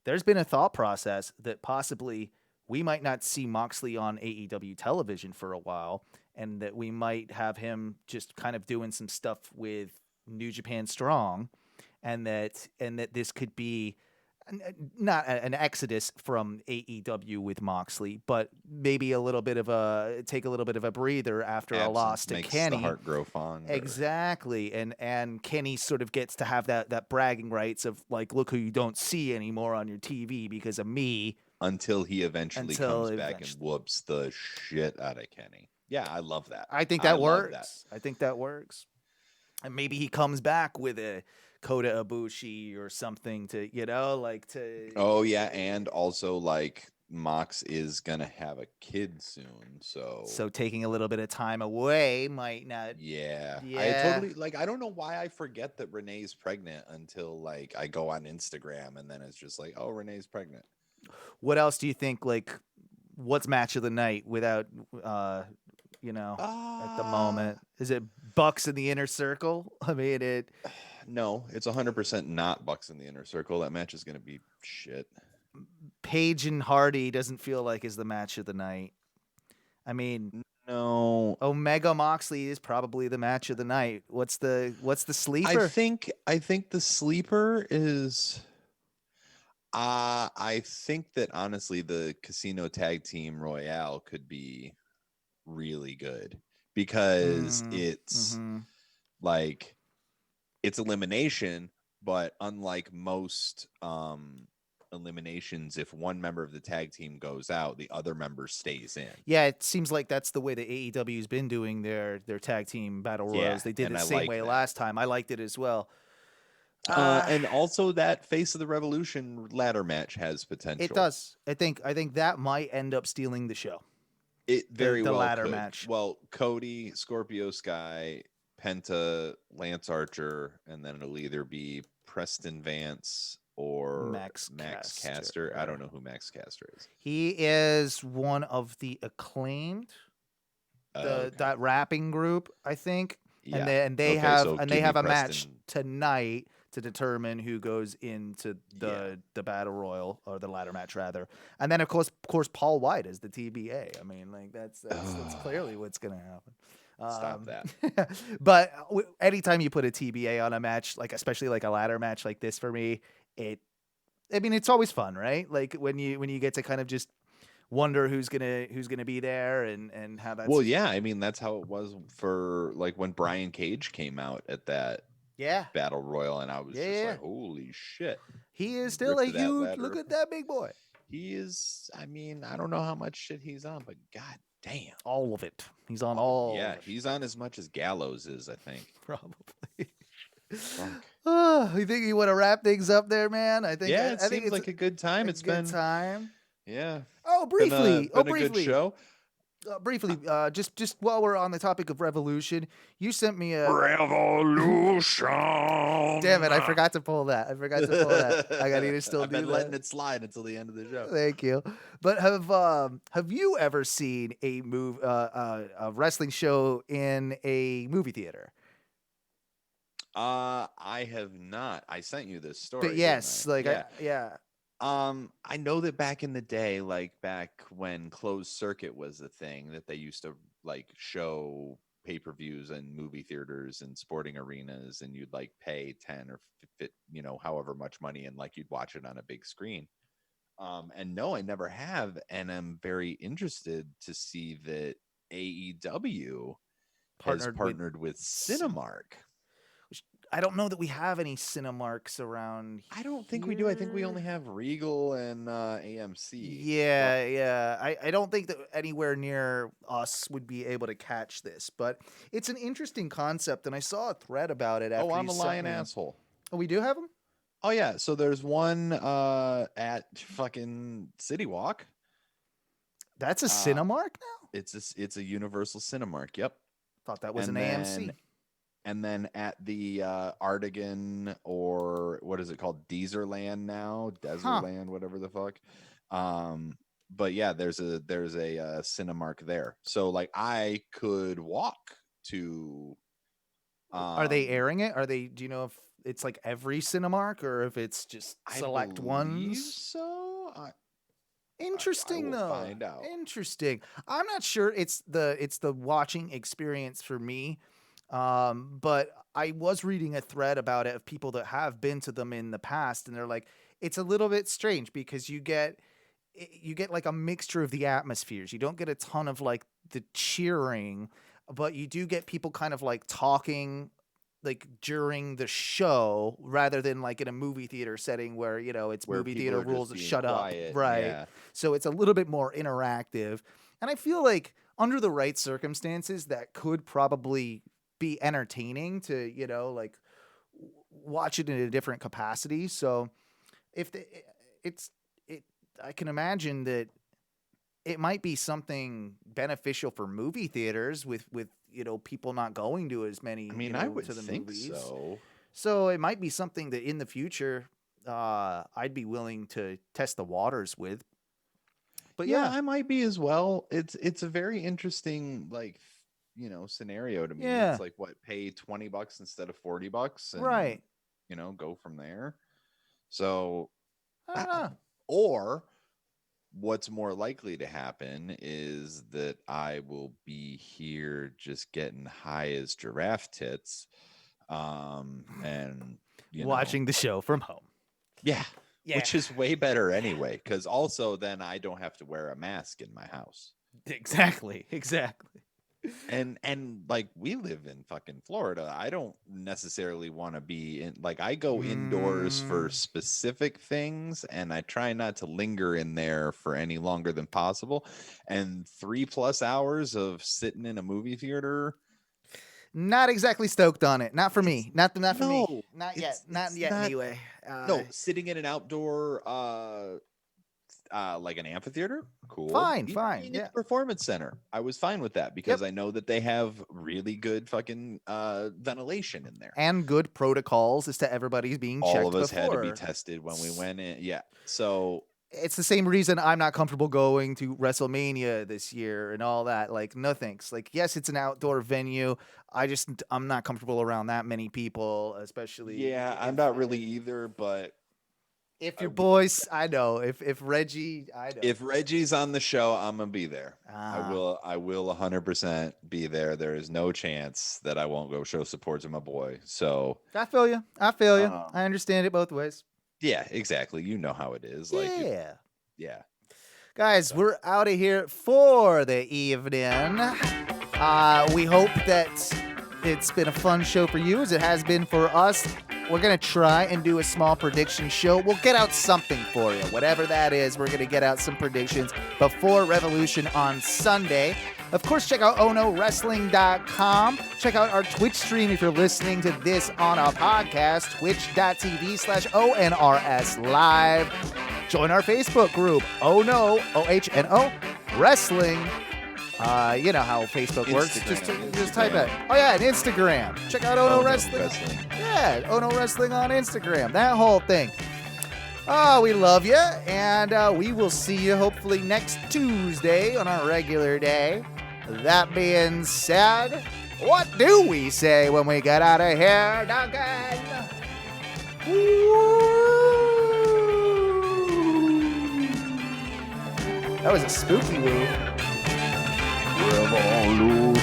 there's been a thought process that possibly we might not see Moxley on AEW television for a while, and that we might have him just kind of doing some stuff with New Japan Strong, and that this could be not an exodus from AEW with Moxley, but maybe take a little bit of a breather after a loss to
makes
Kenny.
The heart grow fond.
Exactly, and Kenny sort of gets to have that bragging rights of like, look who you don't see anymore on your TV because of me.
Until he eventually comes back and whoops the shit out of Kenny. Yeah, I love that.
I think that works. I think that works. And maybe he comes back with a Kota Ibushi or something to, to.
Oh yeah, and also like Mox is gonna have a kid soon, so
taking a little bit of time away might not.
Yeah. I totally I don't know why I forget that Renee's pregnant until like I go on Instagram and then it's just like, oh, Renee's pregnant.
What else do you think? Like, what's match of the night without, at the moment? Is it Bucks in the Inner Circle? I mean,
No, it's 100% not Bucks in the Inner Circle. That match is going to be shit.
Paige and Hardy doesn't feel like is the match of the night. I mean,
no.
Omega Moxley is probably the match of the night. What's the sleeper?
I think the sleeper is. I think that honestly, the Casino Tag Team Royale could be really good because it's like it's elimination, but unlike most eliminations, if one member of the tag team goes out, the other member stays in.
Yeah, it seems like that's the way the AEW's been doing their tag team battle royals. They did it the same way last time. I liked it as well.
And also that Face of the Revolution ladder match has potential.
It does. I think that might end up stealing the show.
It very well
the ladder
could.
match.
Well, Cody, Scorpio Sky, Penta, Lance Archer, and then it'll either be Preston Vance or Max Caster. I don't know who Max Caster is.
He is one of the Acclaimed, that rapping group, I think. Yeah. And they have a match tonight to determine who goes into the battle royal, or the ladder match rather. And then of course Paul White is the TBA. I mean, like that's clearly what's going to happen.
Stop that.
But anytime you put a TBA on a match, like especially like a ladder match like this, for me, it's always fun, right? Like when you get to kind of just wonder who's gonna be there and how that's.
Well, yeah, I mean that's how it was for like when Brian Cage came out at that battle royal, and I was just like, holy shit,
he is still a huge. Look at that big boy.
He is. I mean, I don't know how much shit he's on, but god damn,
all of it. He's on all.
Yeah, he's on as much as Gallows is, I think.
Probably. Oh, you think you want to wrap things up there, man? I think.
Yeah, it seems like a good time. It's been
time.
Yeah.
Oh, briefly.
Been a good show.
Briefly, just while we're on the topic of Revolution, you sent me a.
Revolution.
Damn it! I forgot to pull that. I need to still
I've
do
been
that.
letting it slide until the end of the show.
Thank you. But have you ever seen a wrestling show in a movie theater?
I have not. I sent you this story.
But yes,
didn't I?
like
yeah. I know that back in the day, like back when closed circuit was a thing, that they used to like show pay-per-views in movie theaters and sporting arenas, and you'd like pay 10 or however much money, and like you'd watch it on a big screen. And no, I never have, and I'm very interested to see that AEW has partnered with Cinemark.
I don't know that we have any Cinemarks around.
I don't think we do. I think we only have Regal and AMC.
Yeah. I don't think that anywhere near us would be able to catch this, but it's an interesting concept, and I saw a thread about it. After
I'm a lying asshole.
Oh, we do have them?
Oh, yeah. So there's one at fucking City Walk.
That's a Cinemark now?
It's a Universal Cinemark. Yep.
Thought that was an AMC.
And then at the Artigan, or what is it called? Deezerland now, Desertland, whatever the fuck. But yeah, there's a Cinemark there. So like I could walk to.
Are they airing it? Do you know if it's like every Cinemark or if it's just select ones?
So
interesting though.
Find out.
Interesting. I'm not sure it's the watching experience for me. But I was reading a thread about it of people that have been to them in the past, and they're like, it's a little bit strange because you get like a mixture of the atmospheres. You don't get a ton of like the cheering, but you do get people kind of like talking like during the show rather than like in a movie theater setting where, it's
where
movie theater rules of shut
quiet,
up. Right.
Yeah.
So it's a little bit more interactive. And I feel like under the right circumstances, that could probably be entertaining to, like watch it in a different capacity. So if I can imagine that it might be something beneficial for movie theaters with people not going to as many.
I would
to the
think
movies.
so.
So it might be something that in the future I'd be willing to test the waters with. But yeah,
I might be as well. It's a very interesting scenario to me.
Yeah.
It's like pay $20 instead of $40 and,
right.
Go from there. So or what's more likely to happen is that I will be here just getting high as giraffe tits and
watching the show from home.
Yeah. Which is way better anyway, because also then I don't have to wear a mask in my house.
Exactly.
And like we live in fucking Florida. I don't necessarily want to be in, like, I go indoors for specific things, and I try not to linger in there for any longer than possible. And 3+ hours of sitting in a movie theater,
not exactly stoked on it. Not for me. Not for me. Not yet. Not yet. Anyway.
No, sitting in an outdoor, like an amphitheater, cool.
Fine.
Yeah. Performance center, I was fine with that because I know that they have really good fucking ventilation in there
and good protocols as to everybody's being checked.
All of us
before.
had to be tested when we went in. Yeah, so
it's the same reason I'm not comfortable going to WrestleMania this year and all that. Like, no thanks. Like, yes, it's an outdoor venue. I'm not comfortable around that many people, especially.
Yeah, I'm not really either, but.
If your boys, I know. If Reggie, I know.
If Reggie's on the show, I'm gonna be there. I will 100% be there. There is no chance that I won't go show support to my boy. So
I feel you. I understand it both ways.
Yeah, exactly. You know how it is. Like, yeah.
Guys, we're out of here for the evening. We hope that it's been a fun show for you, as it has been for us. We're going to try and do a small prediction show. We'll get out something for you. Whatever that is, we're going to get out some predictions before Revolution on Sunday. Of course, check out ONOWrestling.com. Check out our Twitch stream if you're listening to this on a podcast, twitch.tv/ONRS Live. Join our Facebook group, OHNO Wrestling. You know how Facebook works.
Instagram.
Just type it. Oh yeah, and Instagram. Check out Ono
Oh, no,
Wrestling. Yeah, Ono Wrestling on Instagram. That whole thing. Oh, we love you, and we will see you hopefully next Tuesday on our regular day. That being said, what do we say when we get out of here, Duncan? That was a spooky move.
Revolution.